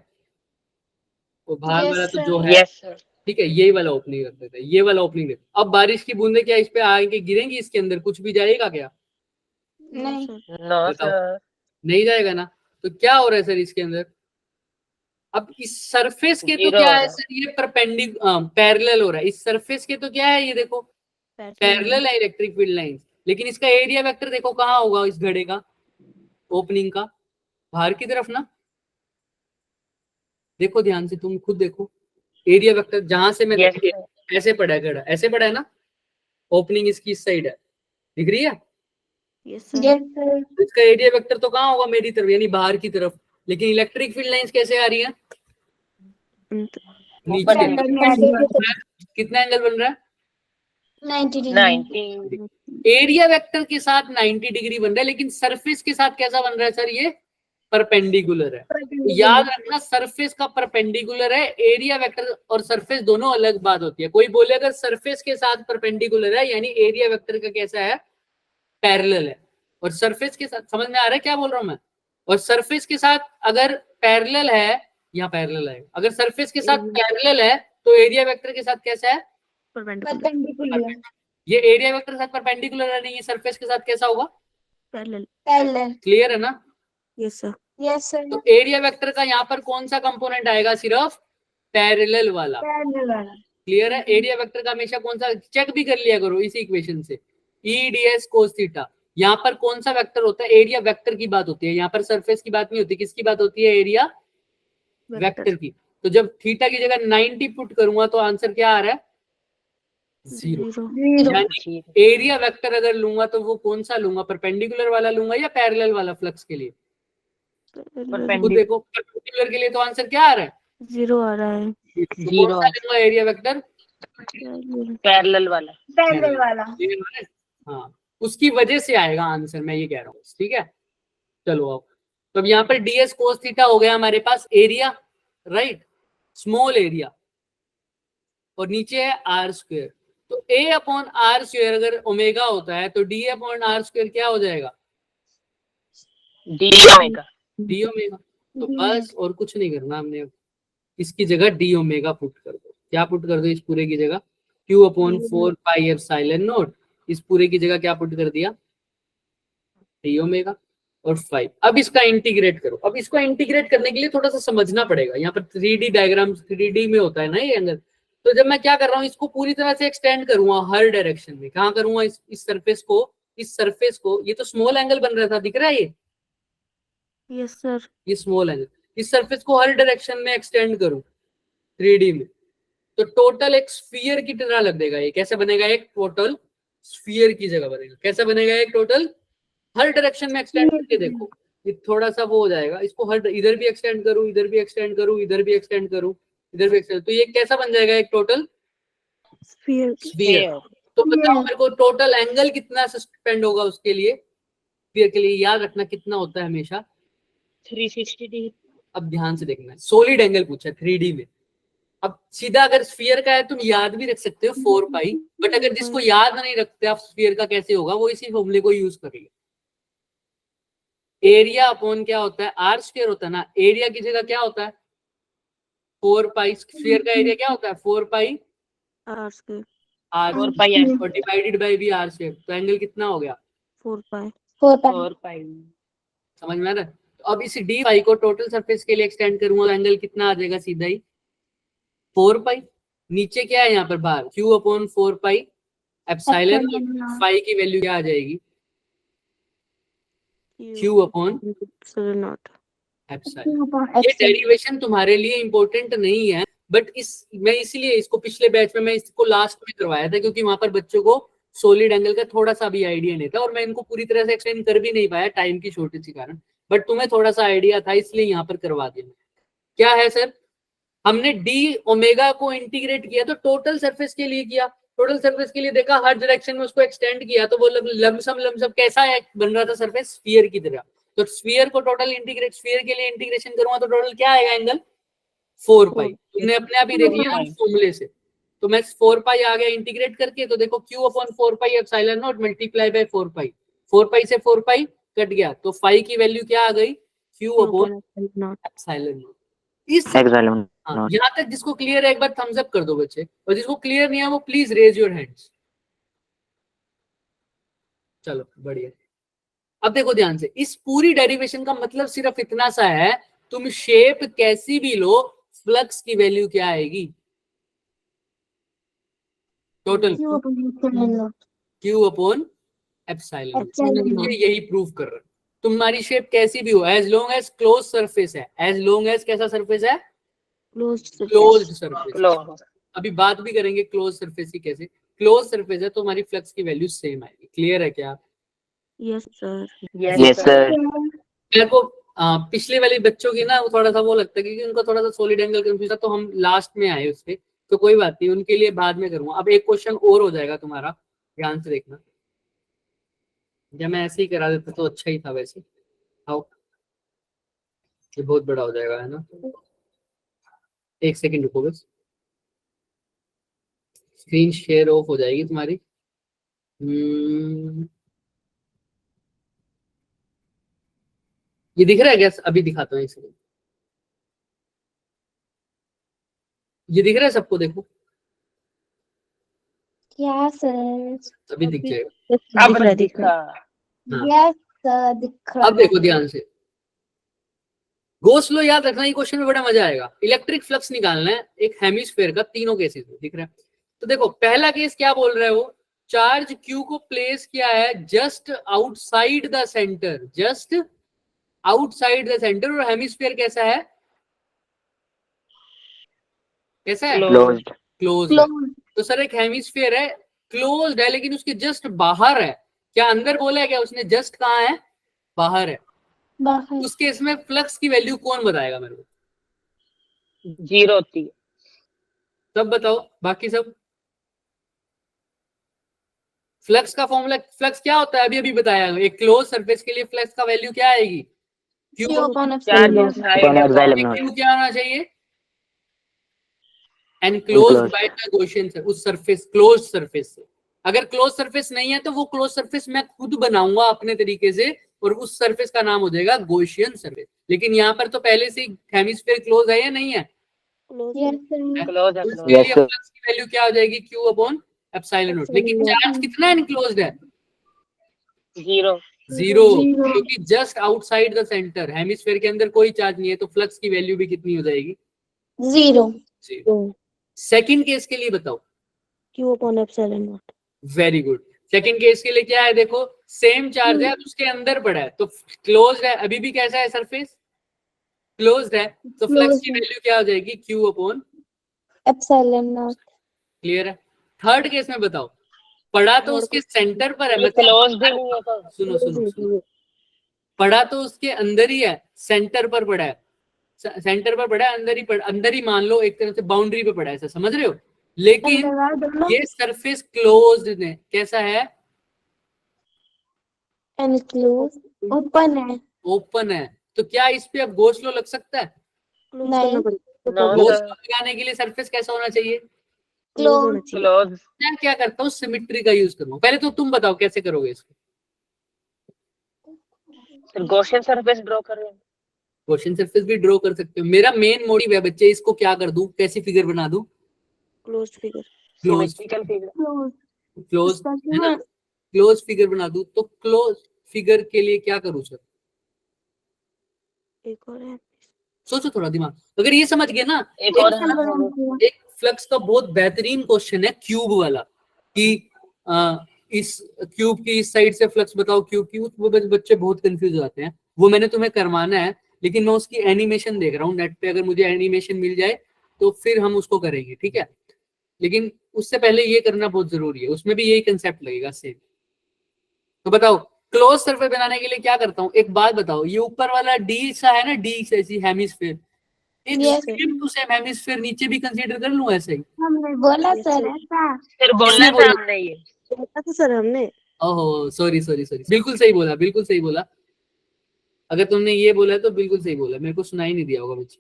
वो बाहर Yes, वाला तो sir. जो है, यस सर। ठीक है, यही वाला ओपनिंग रख देते हैं, ये वाला ओपनिंग देते। अब बारिश की बूंदे क्या इस पे आएंगे, गिरेंगी इसके अंदर, कुछ भी जाएगा क्या? No, नहीं। sir. नो बताओ। सर। नहीं जाएगा ना। तो क्या हो रहा है सर इसके अंदर? अब इस सरफेस के तो Zero क्या हो है रहा है। सर, ये पैरेलल हो रहा है। इस सरफेस के तो क्या है, ये देखो पैरेलल है इलेक्ट्रिक फील्ड लाइंस, लेकिन इसका एरिया वेक्टर देखो कहाँ होगा इस घड़े का, ओपनिंग का, बाहर की तरफ ना। देखो ध्यान से, तुम खुद देखो एरिया वेक्टर जहां से मैं यस ऐसे पड़ा है घड़ा, ऐसे पड़ा है ना, ओपनिंग इसकी इस साइड है, दिख रही है। Yes, sir. Yes, sir. तो इसका एरिया वेक्टर तो कहाँ होगा, मेरी तरफ यानी बाहर की तरफ। लेकिन इलेक्ट्रिक फील्ड लाइंस कैसे आ रही है, नीचे। कितना एंगल बन रहा है, 90 degree. 90। एरिया वेक्टर के साथ 90 डिग्री बन रहा है, लेकिन सरफेस के साथ कैसा बन रहा है सर, ये परपेंडिकुलर है। तो याद रखना सरफेस का परपेंडिकुलर है, एरिया वेक्टर और सरफेस दोनों अलग बात होती है। कोई बोले अगर सरफेस के साथ परपेंडिकुलर है यानी एरिया वेक्टर का कैसा है, पैरेलल है। और सरफेस के साथ, समझ में आ रहा है क्या बोल रहा हूं मैं? और सरफेस के साथ अगर पैरेलल है, यहाँ पैरेलल है, अगर सरफेस के साथ पैरेलल है तो एरिया वेक्टर के साथ कैसा है, Perpendicular. ये एरिया वेक्टर के साथ परपेंडिकुलर है, नहीं ये सरफेस के साथ कैसा होगा, Parallel. Parallel. क्लियर है ना। Yes, sir. Yes, sir. तो एरिया वेक्टर का यहाँ पर कौन सा कंपोनेंट आएगा, सिर्फ पैरेलल वाला। Parallel वाला. क्लियर है। एरिया वेक्टर का हमेशा कौन सा, चेक भी कर लिया करो इसी इक्वेशन से, E D S cos theta. यहाँ पर कौन सा वेक्टर होता है, एरिया वेक्टर की बात होती है, यहाँ पर सरफेस की बात नहीं होती, किसकी बात होती है, एरिया वेक्टर की। तो जब थीटा की जगह 90 पुट करूंगा तो आंसर क्या आ रहा है, 0। Zero. यानी एरिया वेक्टर अगर लूंगा तो वो कौन सा लूंगा, परपेंडिकुलर वाला लूंगा या पैरेलल वाला फ्लक्स के लिए। खुद देखो परपेंडिकुलर के लिए तो आंसर क्या आ रहा है, 0 आ रहा है. तो कौन सा लूंगा एरिया वेक्टर, पैरेलल वाला। Parallel वाला. हाँ, उसकी वजह से आएगा आंसर, मैं ये कह रहा हूँ, ठीक है। चलो अब यहाँ पर ds cos थीटा हो गया हमारे पास एरिया, राइट, स्मॉल एरिया, और नीचे है आर स्क्वायर। तो a अपॉन आर स्क्वायर अगर ओमेगा होता है तो d अपॉन आर स्क्वायर क्या हो जाएगा, डी ओमेगा। d omega. तो बस और कुछ नहीं करना हमने, इसकी जगह d ओमेगा पुट कर दो। क्या पुट कर दो इस पूरे की जगह, q अपॉन 4 पाई एप्सिलॉन नॉट, इस पूरे की जगह क्या पुट कर दिया, d ओमेगा और 5। अब इसका इंटीग्रेट करो। अब इसको इंटीग्रेट करने के लिए थोड़ा सा समझना पड़ेगा, यहाँ पर 3D डायग्राम 3D में होता है ना ये एंगल। तो जब मैं क्या कर रहा हूँ, इसको पूरी तरह से एक्सटेंड करूंगा हर डायरेक्शन में। कहाँ करूंगा, इस सरफेस को, ये तो स्मॉल एंगल बन रहा था, दिख रहा है ये, Yes, sir. ये स्मॉल एंगल, इस सरफेस को हर डायरेक्शन में एक्सटेंड करूं 3D में, तो टोटल एक स्फीयर की तरह लग देगा। ये कैसे बनेगा, एक टोटल स्फीयर की जगह बनेगा। कैसा बनेगा, एक टोटल हर डायरेक्शन में एक्सटेंड करके देखो, ये थोड़ा सा वो हो जाएगा। इसको हर इधर भी एक्सटेंड करूं, इधर भी एक्सटेंड करूं, इधर भी एक्सटेंड करूं, इधर भी एक्सटेंड, तो ये कैसा बन जाएगा, एक टोटल Sphere. स्फीयर। तो बताओ मेरे को टोटल एंगल कितना सस्पेंड होगा उसके लिए, स्फीयर के लिए। याद रखना कितना होता है हमेशा, 360 डिग्री। अब ध्यान से देखना है, सॉलिड एंगल पूछा है 3D में। अब सीधा अगर स्फीयर का है तुम याद भी रख सकते हो 4 पाई, बट अगर जिसको याद नहीं रखते आप स्फीयर का कैसे होगा, वो इसी फॉर्मूले को यूज करेंगे। एरिया अपॉन क्या होता है, आर स्क्वायर होता है ना, एरिया की जगह क्या होता है 4 पाई, स्फीयर का एरिया क्या होता है 4 pi R square. R, 4 pi R और डिवाइडेड बाय भी आर स्क्वायर। तो एंगल कितना हो गया, 4 pi. 4 पाई। समझ में आ रहा है। तो अब इस डी पाई को टोटल सरफेस के लिए एक्सटेंड करूंगा, एंगल कितना आ जाएगा, सीधा ही 4 पाई। नीचे क्या है यहाँ पर बाहर, q अपॉन 4 पाई एप्सिलॉन, फाई की वैल्यू क्या आ जाएगी, q अपॉन not. एप्सिलॉन। ये डेरिवेशन तुम्हारे लिए इंपॉर्टेंट नहीं है, बट मैं इसलिए इसको पिछले बैच में मैं इसको लास्ट में करवाया था, क्योंकि वहां पर बच्चों को सॉलिड एंगल का थोड़ा सा भी आइडिया नहीं था, और मैं इनको पूरी तरह से एक्सप्लेन कर भी नहीं पाया टाइम की शॉर्टेज के कारण, बट तुम्हें थोड़ा सा आइडिया था इसलिए यहाँ पर करवा दिया। क्या है सर, हमने डी ओमेगा को इंटीग्रेट किया तो टोटल सरफेस के लिए किया, टोटल सरफेस के लिए देखा हर डायरेक्शन में उसको एक्सटेंड किया, तो वो लमसम कैसा है बन रहा था सरफेस, स्फीयर की तरह। तो स्फीयर को टोटल इंटीग्रेट, स्फीयर के लिए इंटीग्रेशन करूंगा तो टोटल क्या आएगा एंगल 4 पाई। तुमने अपने आप ही देख लिया ना फॉर्मूले से। तो मैं 4 पाई आ गया इंटीग्रेट करके, तो देखो q अपॉन 4 pi epsilon not multiply by 4 पाई, 4 पाई से 4 पाई कट गया, तो फाई की वैल्यू क्या आ गई, q अपॉन एप्सिलॉन नॉट। इस हाँ, यहाँ तक जिसको क्लियर है एक बार थम्स अप कर दो बच्चे, और जिसको क्लियर नहीं है वो प्लीज रेज योर हैंड्स। चलो बढ़िया। अब देखो ध्यान से, इस पूरी डेरिवेशन का मतलब सिर्फ इतना सा है, तुम शेप कैसी भी लो, फ्लक्स की वैल्यू क्या आएगी, टोटल q अपॉन एप्सिलॉन। यही प्रूव कर रहा है। तुम्हारी शेप कैसी भी हो, as long as close surface है, एज लॉन्ग एज कैसा सरफेस है, क्लोज्ड सरफेस। अभी बात भी करेंगे क्लोज सरफेस की कैसे, क्लोज सरफेस है तो हमारी फ्लक्स की वैल्यू सेम आएगी। क्लियर है क्या? Yes sir. Yes, sir. मेरे को पिछले वाले बच्चों की ना वो थोड़ा सा वो लगता है क्योंकि उनका थोड़ा सा सॉलिड एंगल कंफ्यूज था, तो हम लास्ट में आए उसके, तो कोई बात नहीं, उनके लिए बाद में करूंगा। अब एक क्वेश्चन और हो जाएगा तुम्हारा, ध्यान से देखना। जब मैं ऐसे ही करा देता तो अच्छा ही था वैसे। आओ, ये बहुत बड़ा हो जाएगा है ना, एक सेकंड रुको बस, स्क्रीन शेयर ऑफ हो जाएगी तुम्हारी। ये दिख रहा है क्या? अभी दिखाता हूँ, एक सेकंड। ये दिख रहा है सबको? देखो क्या सर? अभी दिख जाएगा। अब दिखा। हाँ। यस सर, दिख रहा अब देखो ध्यान से, गोस लो याद रखना, ये क्वेश्चन में बड़ा मजा आएगा। इलेक्ट्रिक फ्लक्स निकालना है एक हेमिस्फेयर का, तीनों केसेस में दिख रहा है। तो देखो पहला केस क्या बोल रहा है वो, चार्ज Q को प्लेस किया है just outside the centre, just outside the centre, और हेमिस्फेयर कैसा है, कैसा है, क्लोज्ड। क्लोज। तो सर एक हेमिस्फेयर है, क्लोज्ड है, लेकिन उसके जस्ट बाहर है। क्या अंदर बोला है क्या उसने? जस्ट कहाँ है? बाहर है। बाहर। उस केस में फ्लक्स की वैल्यू कौन बताएगा मेरे को? 0 होती है। सब बताओ, बाकी सब। फ्लक्स का फॉर्मूला, फ्लक्स क्या होता है अभी अभी बताया, एक क्लोज सरफेस के लिए फ्लक्स का वैल्यू क्या आएगी, Q upon charge epsilon. Inside Q क्या होना चाहिए, enclosed by the Gaussian surface, उस सरफेस, क्लोज सरफेस से। अगर क्लोज सरफेस नहीं है तो वो क्लोज सरफेस मैं खुद बनाऊंगा अपने तरीके से, और उस सरफेस का नाम हो जाएगा गॉसियन सरफेस। लेकिन यहाँ पर तो पहले से ही हेमिस्फीयर क्लोज है या नहीं है? Yes sir. क्लोज है, उसके लिए फ्लक्स की वैल्यू क्या हो जाएगी, Q अपॉन एप्सिलॉन नॉट। लेकिन चार्ज कितना एनक्लोज्ड है? 0। जीरो, क्योंकि just outside the centre, hemisphere के अंदर कोई चार्ज नहीं है, तो फ्लक्स की वैल्यू भी कितनी हो जाएगी? 0. सेकंड केस के लिए बताओ। Q upon epsilon naught. Very good. Second case के लिए क्या है, देखो सेम चार्ज है, उसके अंदर पड़ा है, तो क्लोज्ड है, अभी भी कैसा है सरफेस, क्लोज्ड है, तो फ्लक्स की वैल्यू क्या हो जाएगी, Q upon Epsilon naught. Clear है। थर्ड केस में बताओ, पड़ा तो उसके सेंटर पर है, मतलब क्लोज भी नहीं है तो सुनो सुनो सुनो, पड़ा तो उसके अंदर ही है, सेंटर पर पड़ा है, सेंटर पर पड़ा है, अंदर ही मान लो, एक तरह से बाउंड्री पे पड़ा है, ऐसा समझ रहे हो। लेकिन ये सरफेस क्लोज्ड है, कैसा है, Enclosed. Open है. ओपन है। तो क्या इस पे अब गोस लो लग सकता है? नहीं. गोस लो लगाने के लिए सरफेस कैसा होना चाहिए? Close. क्लोज। मैं क्या करता हूँ, सिमेट्री का यूज करूंगा। पहले तो तुम बताओ कैसे करोगे इसको। फिर गॉसियन सरफेस ड्रॉ कर रहे हैं। गॉसियन सरफेस भी ड्रॉ कर सकते हो। मेरा मेन मोटिव है बच्चे, इसको क्या कर दूं, कैसी फिगर बना दूं, Closed figure. Close, symmetrical figure. Close. Close है ना, क्लोज फिगर बना दूं। तो क्लोज फिगर के लिए क्या करूं सर? एक और है. सोचो थोड़ा दिमाग, अगर ये समझ गए ना, एक और है ना, एक फ्लक्स का बहुत बेहतरीन क्वेश्चन है क्यूब वाला, कि इस क्यूब की इस साइड से फ्लक्स बताओ क्यूब की, वो बच्चे बहुत कंफ्यूज हो जाते हैं। वो मैंने तुम्हें करवाना है, लेकिन मैं उसकी एनिमेशन देख रहा हूँ नेट पे, अगर मुझे एनिमेशन मिल जाए तो फिर हम उसको करेंगे, ठीक है। लेकिन उससे पहले ये करना बहुत जरूरी है, उसमें भी यही कंसेप्ट लगेगा सेम। तो बताओ, क्लोज सरफेस बनाने के लिए क्या करता हूँ, एक बात बताओ, ये ऊपर वाला डी सा है ना, डी ऐसी हेमिस्फीयर, एक Yes. Same to same hemisphere नीचे भी कंसीडर कर लूं ऐसे ही? हमने बोला सर ऐसा. फिर बोलना किसने बोला? था हमने ये। बोला था सर हमने. ओहो सॉरी सॉरी सॉरी, बिल्कुल सही बोला, बिल्कुल सही बोला। अगर तुमने ये बोला है तो बिल्कुल सही बोला, मेरे को सुनाई नहीं दिया होगा बच्चे।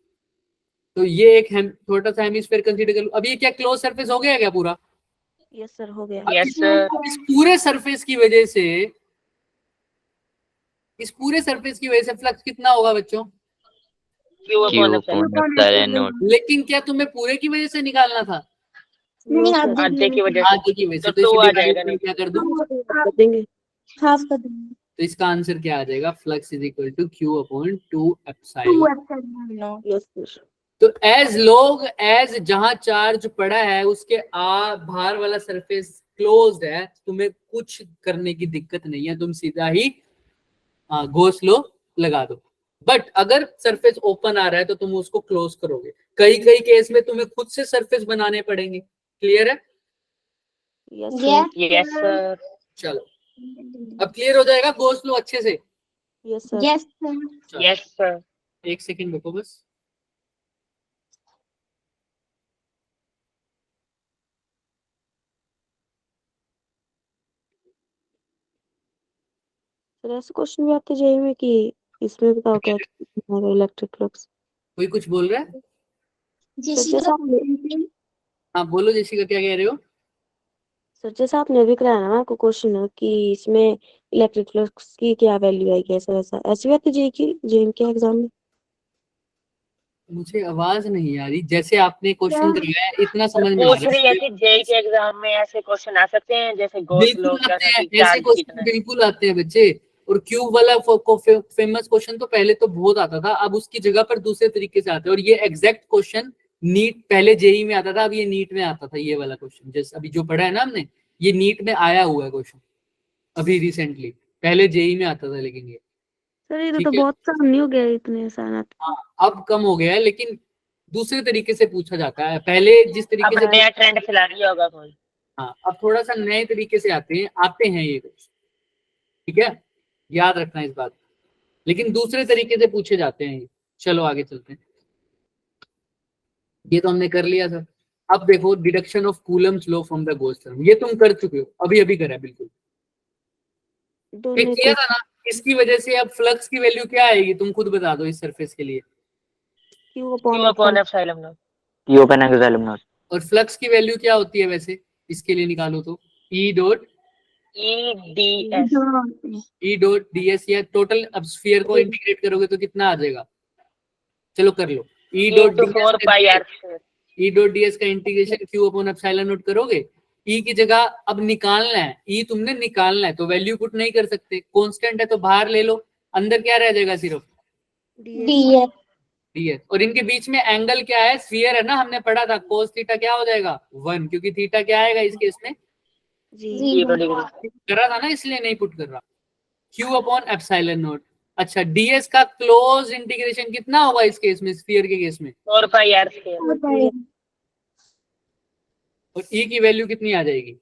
तो ये एक छोटा सा हेमिस्फीयर कंसीडर कर लो। अब ये क्या क्लोज सरफेस हो गया क्या पूरा? यस सर हो गया। Yes sir. इस पूरे सरफेस की वजह से, इस पूरे सरफेस की वजह से फ्लक्स कितना होगा बच्चों? Q upon epsilon not. लेकिन क्या तुम्हें पूरे की वजह से निकालना था? नहीं, नो सर। आधे की वजह से। आगे की वजह से, तो तो इसे 2 आ डिवाइड जाएगा ना। क्या कर दूं? कर देंगे। हाफ कर देंगे। तो इसका आंसर क्या आ जाएगा? Flux is equal to Q upon 2 epsilon. Yes sir. तो एज लॉन्ग एज जहां चार्ज पड़ा है उसके बाहर वाला सरफेस क्लोज्ड है, तुम्हें कुछ करने की दिक्कत नहीं है, तुम सीधा ही गॉस लॉ लगा दो। बट अगर सरफेस ओपन आ रहा है तो तुम उसको क्लोज करोगे। कई कई केस में तुम्हें खुद से सरफेस बनाने पड़ेंगे। क्लियर है? Yes sir. Yes sir. चलो अब क्लियर हो जाएगा गॉस लॉ अच्छे से। Yes sir. यस चलो, यस सर। एक सेकंड रुको बस। सर ऐसे क्वेश्चन भी आते जेई में कि इसमें बताओ क्या इलेक्ट्रिक फ्लक्स। कोई कुछ बोल रहा है? सर जैसा आपने हाँ बोलो जेसिका, क्या कह रहे हो? सर जैसा आपने अभी कराया ना आपको क्वेश्चन कि इसमें इलेक्ट्रिक फ्लक्स की क्या वैल्यू आएगी, ऐसा वैसा ऐसे भी आते जेई के एग्जाम में। मुझे आवाज नहीं आ रही। जैसे आपने क्वेश्चन कराया है इतना समझ में आ पूछ रहा रही है है। कि जेई के एग्जाम में ऐसे क्वेश्चन आ सकते हैं जैसे गॉस लॉ बिल्कुल का आते था हैं कि ऐसे चार्ज क्वेश्चन, कितना है। बिल्कुल आते हैं बच्चे। और क्यूब वाला फेमस क्वेश्चन तो पहले तो बहुत आता था, अब उसकी जगह पर दूसरे तरीके से आते हैं। और ये एग्जैक्ट क्वेश्चन नीट, पहले जेई में आता था, अब ये नीट में आता था। ये वाला क्वेश्चन जैसे अभी जो पढ़ा है ना हमने, ये नीट में आया हुआ है क्वेश्चन अभी रिसेंटली। पहले जेई में आता था लेकिन ये, सर ये ठीक तो है। बहुत आसान नहीं हो गया इतने आसान आते। हाँ अब कम हो गया है, लेकिन दूसरे तरीके से पूछा जाता है। पहले जिस तरीके अब से नया ट्रेंड खिला रही होगा कोई। हाँ अब थोड़ा सा नए तरीके से आते हैं ये कुछ, ठीक है, याद रखना इस बात। लेकिन दूसरे तरीके से पूछे जाते हैं ये। चलो आगे चलते हैं। ये तो हमने कर लिया था। अब देखो deduction of Coulomb's law from the Gauss theorem, ये तुम कर चुके हो, अभी अभी करा है बिल्कुल। ये दोनों किया था ना। इसकी वजह से अब फ्लक्स की वैल्यू क्या आएगी तुम खुद बता दो इस सरफेस के लिए। Q q upon epsilon naught. Q upon epsilon naught. और फ्लक्स की वैल्यू क्या होती है वैसे इसके लिए निकालो तो? ई डॉट ds, या टोटल अब स्फीयर को इंटीग्रेट करोगे तो कितना आ जाएगा? चलो कर लो। E dot into 4 pi r square। E dot ds का integration q upon epsilon naught करोगे। ई की जगह अब निकालना है, ई तुमने निकालना है तो वैल्यू पुट नहीं कर सकते, कांस्टेंट है तो बाहर ले लो। अंदर क्या रह जाएगा? सिर्फ ds ds। और इनके बीच में एंगल क्या है? स्फीयर है ना, हमने पढ़ा था cos थीटा क्या हो जाएगा? 1, क्योंकि थीटा क्या आएगा इस केस में? जी 0 डिग्री। कर रहा था ना, इसलिए नहीं पुट कर रहा। Q upon epsilon not. अच्छा ds का क्लोज इंटीग्रेशन कितना होगा इस केस में, स्फीयर के केस में? 4 pi r square। और e की वैल्यू कितनी आ जाएगी?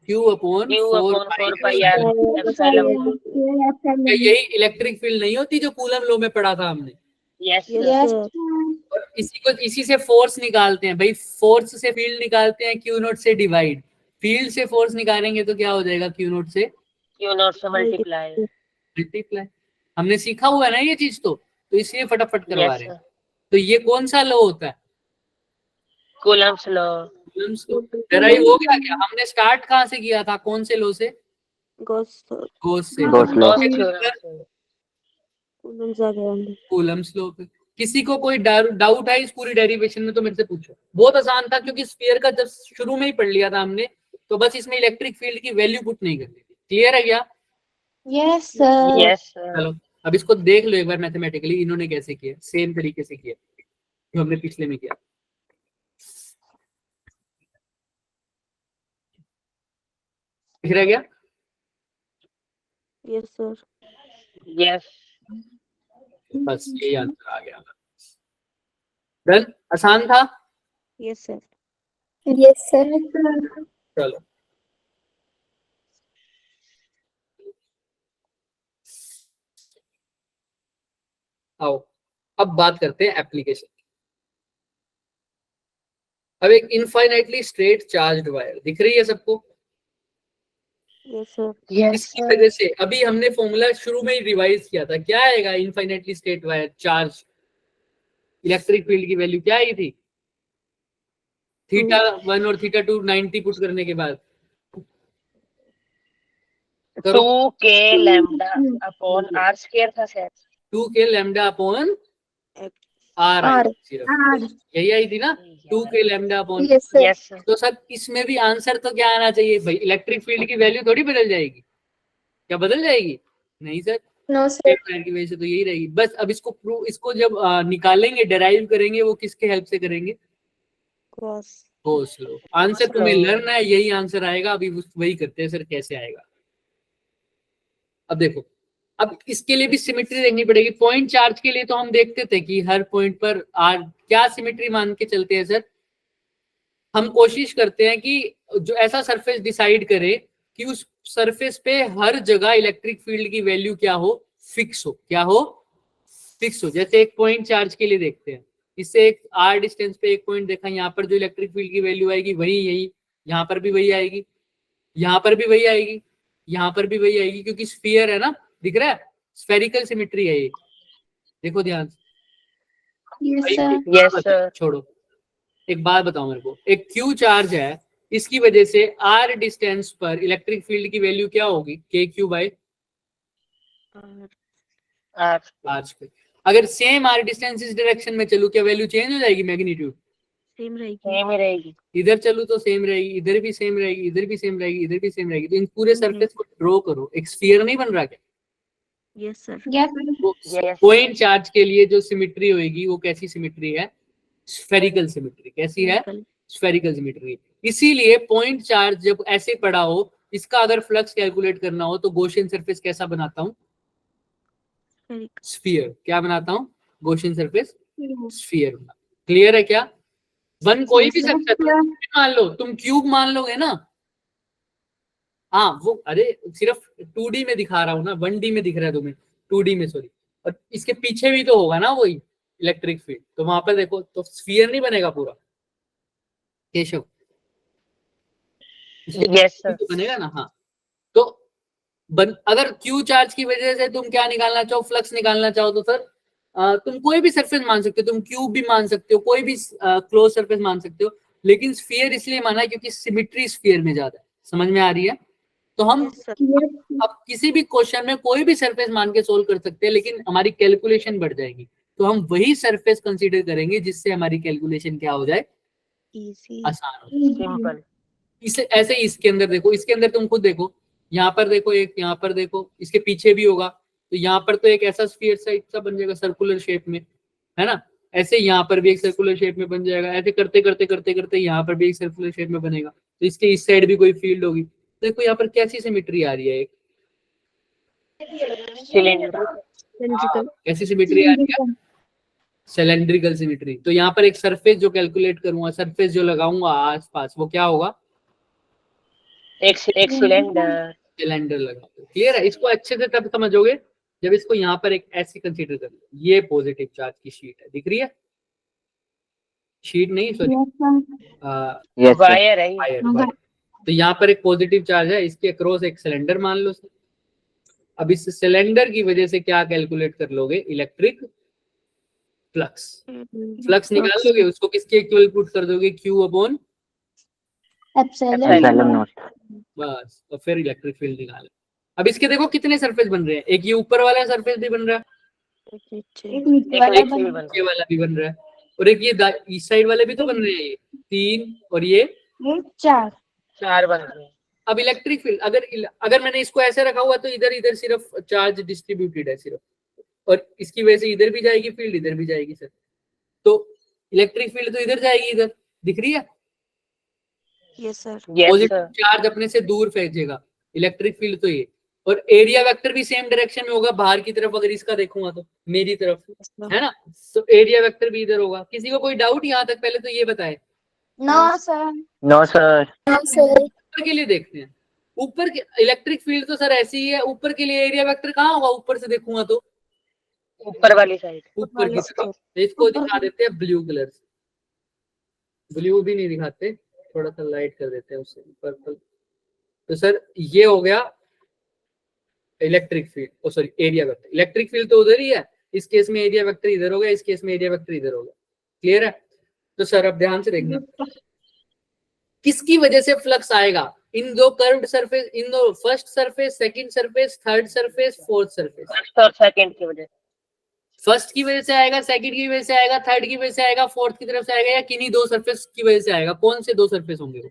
Q upon Q 4 upon 4 pi r epsilon not. यही इलेक्ट्रिक फील्ड नहीं होती जो कूलम लॉ में पढ़ा था हमने? Yes yes sir. सर। और इसी से फोर्स निकालते हैं भाई। फोर्स से फील्ड निकालते हैं Q नॉट से डिवाइड। फील्ड से फोर्स निकालेंगे तो क्या हो जाएगा? Q नॉट से क्यू नॉट से मल्टीप्लाई। मल्टीप्लाई। हमने सीखा हुआ है ना ये चीज, तो इसलिए फटाफट करवा यस रहे हैं। सर। तो ये कौन सा लॉ होता है? Coulomb's law. Coulomb's law. Derive हो गया क्या? हमने स्टार्ट कहाँ से किया था? कौन से लॉ से? गॉस गॉस से। Gauss law. गॉस थ्योरम से। कूलम्स आ गया अंदर। कूलम्स लॉ पे किसी को कोई डाउट है इस पूरी डेरिवेशन में तो मेरे से पूछो। बहुत आसान था क्योंकि स्फीयर का जब शुरू में ही पढ़ लिया था हमने, तो बस इसमें इलेक्ट्रिक फील्ड की वैल्यू पुट नहीं करनी थी। क्लियर है क्या? Yes sir yes sir. चलो अब इसको देख लो एक बार मैथमेटिकली इन्होंने कैसे किया। सेम तरीके से किया जो हमने पिछले में किया। दिख रहा क्या? Yes sir. यस। बस यही आंसर आ गया। डन, आसान था। Yes sir. यस सर चलो आओ अब बात करते हैं एप्लीकेशन। अब एक इनफाइनाइटली स्ट्रेट चार्ज्ड वायर दिख रही है सबको? Yes sir. यस इसकी वजह से अभी हमने फॉर्मूला शुरू में ही रिवाइज किया था, क्या आएगा infinitely state wire charge electric field की वैल्यू क्या आई थी, थीटा 1 और थीटा 2 90 पुट करने के बाद करो। 2k lambda upon are square था sir. 2k lambda upon r आई R, सिर्फ, R. यही आई थी ना, 2k lambda upon. Yes, sir. Yes sir. तो सर इसमें भी आंसर तो क्या आना चाहिए भाई, इलेक्ट्रिक फील्ड की वैल्यू थोड़ी बदल जाएगी, क्या बदल जाएगी, नहीं sir, No, sir. State wire की वजह से तो यही रहेगी बस। अब इसको प्रूव, इसको जब निकालेंगे डेराइव करेंगे वो किसके हेल्प से करेंगे, क्रॉस। Gauss law. आंसर तुम्हें लर्न है, यही आंसर आएगा, अभी वही करते हैं सर, कैसे आएगा। अब देखो, अब इसके लिए भी सिमेट्री देखनी पड़ेगी। पॉइंट चार्ज के लिए तो हम देखते थे कि हर पॉइंट पर आर, क्या सिमेट्री मान के चलते हैं सर, हम कोशिश करते हैं कि जो ऐसा सरफेस डिसाइड करे कि उस सरफेस पे हर जगह इलेक्ट्रिक फील्ड की वैल्यू क्या हो, फिक्स हो, क्या हो, फिक्स हो। जैसे एक पॉइंट चार्ज के लिए देखते हैं, इससे एक आर डिस्टेंस पे एक पॉइंट देखा, यहाँ पर जो इलेक्ट्रिक फील्ड की वैल्यू आएगी वही यही, यहाँ पर भी वही आएगी, यहाँ पर भी वही आएगी, यहाँ पर भी वही आएगी, क्योंकि स्फीयर है ना, दिख रहा है, स्फेरिकल सिमेट्री है ये, देखो ध्यान से। Yes, भाई, sir. एक बात Yes, बताओ, sir. छोड़ो, एक बात बताओ मेरे को, एक क्यू चार्ज है, इसकी वजह से आर डिस्टेंस पर इलेक्ट्रिक फील्ड की वैल्यू क्या होगी, K Q by R R square. अगर सेम आर डिस्टेंस इस डायरेक्शन में चलूं, क्या वैल्यू चेंज हो जाएगी, मैग्नीट्यूड सेम रहेगी। सेम ही रहेगी। इधर चलूं तो सेम रहेगी, इधर भी सेम रहेगी, इधर भी सेम रहेगी, इधर भी सेम रहेगी। तो इन पूरे सरफेस को ड्रॉ करो, एक स्फीयर नहीं बन रहा क्या, yes sir. Yes, sir. Yes. Point charge के लिए जो सिमेट्री होगी वो कैसी सिमेट्री है, स्फेरिकल सिमेट्री। कैसी है, स्फेरिकल सिमेट्री। इसीलिए पॉइंट चार्ज जब ऐसे पड़ा हो, इसका अगर फ्लक्स कैलकुलेट करना हो तो गॉसियन सरफेस कैसा बनाता हूँ, स्फीयर। क्या बनाता हूँ, गॉसियन सरफेस स्फीयर। क्लियर है क्या, बन कोई भी सकता है, तुम मान लो, तुम क्यूब मान लोगे ना, हाँ वो, अरे सिर्फ 2D में दिखा रहा हूँ ना, 1D में दिख रहा है तुम्हें, 2D में सॉरी, और इसके पीछे भी तो होगा ना वही इलेक्ट्रिक फील्ड, तो वहां पर देखो तो स्फीयर नहीं बनेगा पूरा, केशव Yes, sir. तो बनेगा ना। हाँ, तो अगर क्यू चार्ज की वजह से तुम क्या निकालना चाहो, फ्लक्स निकालना चाहो, तो सर तुम कोई भी सरफेस मान सकते हो, तुम क्यूब भी मान सकते हो, कोई भी क्लोज सरफेस मान सकते हो, लेकिन स्फीयर इसलिए माना है क्योंकि सिमेट्री स्फीयर में ज्यादा है। समझ में आ रही है, तो हम अब किसी भी क्वेश्चन में कोई भी सरफेस मान के सोल्व कर सकते हैं, लेकिन हमारी कैलकुलेशन बढ़ जाएगी, तो हम वही सरफेस कंसीडर करेंगे जिससे हमारी कैलकुलेशन क्या हो जाए, इजी, आसान हो जाए। सिंपल। इसे ऐसे ही इसके अंदर देखो, इसके अंदर तुम खुद देखो, यहाँ पर देखो एक, यहाँ पर देखो, इसके पीछे भी होगा, तो यहाँ पर तो एक ऐसा स्फीयर सा बन जाएगा सर्कुलर शेप में, है ना, ऐसे यहाँ पर भी एक सर्कुलर शेप में बन जाएगा, ऐसे करते करते करते करते यहाँ पर भी एक सर्कुलर शेप में बनेगा, तो इसके इस साइड भी कोई फील्ड होगी। देखो यहाँ पर कैसी सिमेट्री आ रही है, एक सिलेंडर। कैसी सिमेट्री आ रही है, सिलेंड्रिकल सिमेट्री। तो यहाँ पर एक सरफेस जो कैलकुलेट करूंगा, सरफेस जो लगाऊंगा आसपास, वो क्या होगा, एक सिलेंडर। सिलेंडर लगा। क्लियर है, इसको अच्छे से तब समझोगे जब इसको यहाँ पर एक ऐसी कंसीडर कर लो, ये पॉजिटिव चार्ज की शीट है, दिख रही है, शीट नहीं सॉरी, Yes, sir. वायर है ये। वायर। तो यहाँ पर एक पॉजिटिव चार्ज है, इसके अक्रॉस एक सिलेंडर मान लो। अब इस सिलेंडर की वजह से क्या कैलकुलेट कर लोगे, इलेक्ट्रिक फ्लक्स। फ्लक्स निकाल लोगे, उसको किसके इक्वल पुट कर दोगे, क्यू अपॉन Epsilon naught. बस, और फिर इलेक्ट्रिक फील्ड निकालो। अब इसके देखो कितने सरफेस बन रहे हैं, एक ये ऊपर वाला सरफेस भी बन रहा है, एक नीचे भी बन नीचे वाला भी बन रहा है, और एक ये इस साइड वाले भी तो बन रहे हैं, ये 3 और ये 4. चार बन रहे हैं। अब इलेक्ट्रिक फील्ड अगर मैंने इसको ऐसे रखा हुआ तो इधर इधर सिर्फ चार्ज डिस्ट्रीब्यूटेड है सिर्फ, और इसकी वजह से इधर भी जाएगी फील्ड, इधर भी जाएगी सर, तो इलेक्ट्रिक फील्ड तो इधर जाएगी, इधर दिख रही है, yes sir. Yes, positive sir. Charge अपने से दूर फेंकेगा, इलेक्ट्रिक फील्ड तो ये, और एरिया वेक्टर भी सेम डायरेक्शन में होगा बाहर की तरफ, अगर इसका देखूंगा तो मेरी तरफ, है ना, तो एरिया वेक्टर भी इधर होगा। किसी को कोई डाउट यहाँ तक, पहले तो ये बताए। No, sir. No, sir. No, sir. ऊपर के लिए देखते हैं, ऊपर के इलेक्ट्रिक फील्ड तो सर ऐसी ही है, ऊपर के लिए एरिया वेक्टर कहाँ होगा, ऊपर से देखूंगा तो ऊपर वाली साइड। ऊपर की तरफ। तो इसको दिखा देते हैं ब्लू कलर से, ब्लू भी नहीं दिखाते, थोड़ा सा लाइट कर देते हैं उससे, पर्पल। तो सर ये हो गया electric field, sorry area vector. Electric field तो उधर ही है, इस केस में एरिया वेक्टर इधर हो गया, इस केस में एरिया वेक्टर इधर हो गया। क्लियर है? तो सर अब ध्यान से देखना, किसकी वजह से फ्लक्स आएगा इन दो कर्व्ड सरफेस, इन दो first surface, second surface, third surface, fourth surface. First और सेकंड की वजह से। फर्स्ट की वजह से आएगा, सेकंड की वजह से आएगा, थर्ड की वजह से आएगा, फोर्थ की तरफ से आएगा, या किन्हीं दो सरफेस की वजह से आएगा? कौन से दो सरफेस होंगे वो?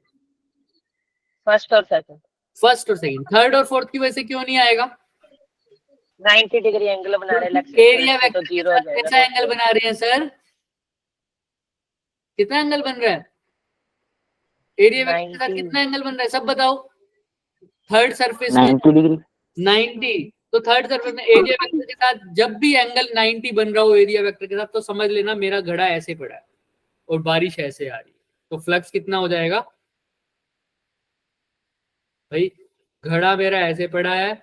फर्स्ट और सेकंड। फर्स्ट और सेकंड। थर्ड और फोर्थ की वजह से क्यों नहीं आएगा? 90 डिग्री एंगल बना रहे एरिया इलेक्ट्रिक वेक्टर तो के जीरो हो साथ कैसा जाएगा। एंगल बना रहे हैं सर? कितना एंगल बन रहा है एरिया वेक्टर के साथ? 90 कितना एंगल बन रहा है सब बताओ। थर्ड सरफेस में 90 डिग्री 90, तो थर्ड सरफेस में एरिया वेक्टर के साथ जब भी एंगल 90 बन रहा हो एरिया वेक्टर के साथ, तो समझ लेना मेरा घड़ा ऐसे पड़ा है और बारिश ऐसे आ रही है, तो फ्लक्स कितना हो जाएगा भाई? घड़ा मेरा ऐसे पड़ा है,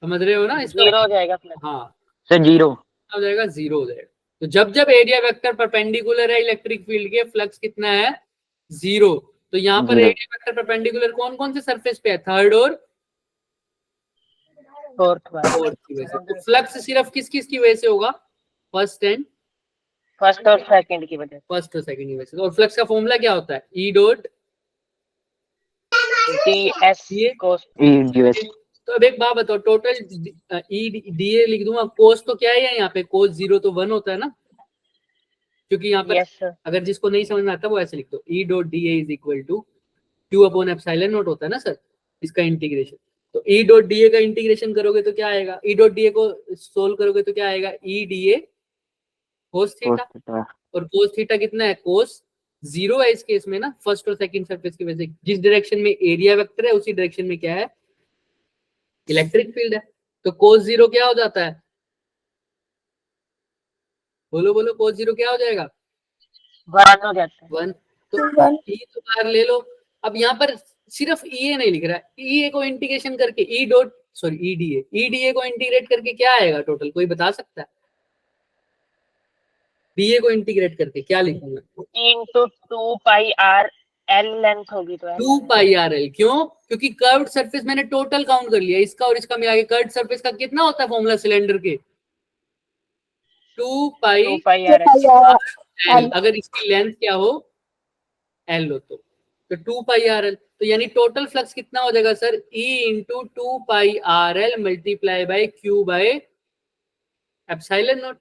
समझ रहे हो ना इसका? जीरो हो जाएगा फ्लक्स। हाँ, सर जीरो हो जाएगा, जीरो हो जाएगा। तो जब जब एरिया वेक्टर परपेंडिकुलर है इलेक्ट्रिक फील्ड के, फ्लक्स कितना है? जीरो। तो यहाँ पर जीरो। एरिया वेक्टर परपेंडिकुलर कौन कौन से सरफेस पे है? थर्ड और फोर्थ वाला। फोर्थ की वजह से। तो फ्लक्स सिर्फ किस किस की वजह से होगा? फर्स्ट और सेकंड की वजह और सेकंड की वजह से। और फ्लक्स का फॉर्मूला क्या होता है? ई डॉट से। ds ये cos यूएस तो अब एक बात बताओ, टोटल ई डी ए लिख दूंगा, कोस तो क्या है यहाँ पे? कोस 0 तो 1 होता है ना, क्योंकि यहाँ पर यस सर। अगर जिसको नहीं समझ में आता वो ऐसे लिख दो, E dot D A is equal to Q upon epsilon naught होता है ना सर, इसका इंटीग्रेशन। तो ई डॉट डी ए का इंटीग्रेशन करोगे तो क्या आएगा? ई डॉट डी ए को सोल्व करोगे तो क्या आएगा? E D A cos theta. और कोस थीटा कितना है? कोस 0 है इस केस में ना, फर्स्ट और सेकंड सरफेस की वजह से। जिस डायरेक्शन में एरिया वेक्टर है उसी डायरेक्शन में क्या है? इलेक्ट्रिक फील्ड है। तो कोस 0 क्या हो जाता है? बोलो बोलो, कोस 0 क्या हो जाएगा? 1 हो जाता है। 1। तो ई तो बाहर ले लो। अब यहाँ पर सिर्फ ई ए नहीं लिख रहा है, ई ए को इंटीग्रेशन करके E dot sorry E D A को इंटीग्रेट करके क्या आएगा टोटल? कोई बता सकता है? डी ए को इंटीग्रेट करके क्या लिखूंगा? इनटू 2 पाई r l लेंथ होगी तो 2 पाई आर एल। क्यों? क्योंकि कर्व्ड सरफेस मैंने टोटल काउंट कर लिया, इसका और इसका मिला के। कर्व्ड सरफेस का कितना होता है फॉर्मूला सिलेंडर के? 2 पाई 2 पाई r एल। अगर इसकी लेंथ क्या हो? एल हो तो 2 पाई आर एल। तो यानी टोटल फ्लक्स कितना हो जाएगा सर? ई इंटू 2 पाई R L multiply by Q by epsilon not.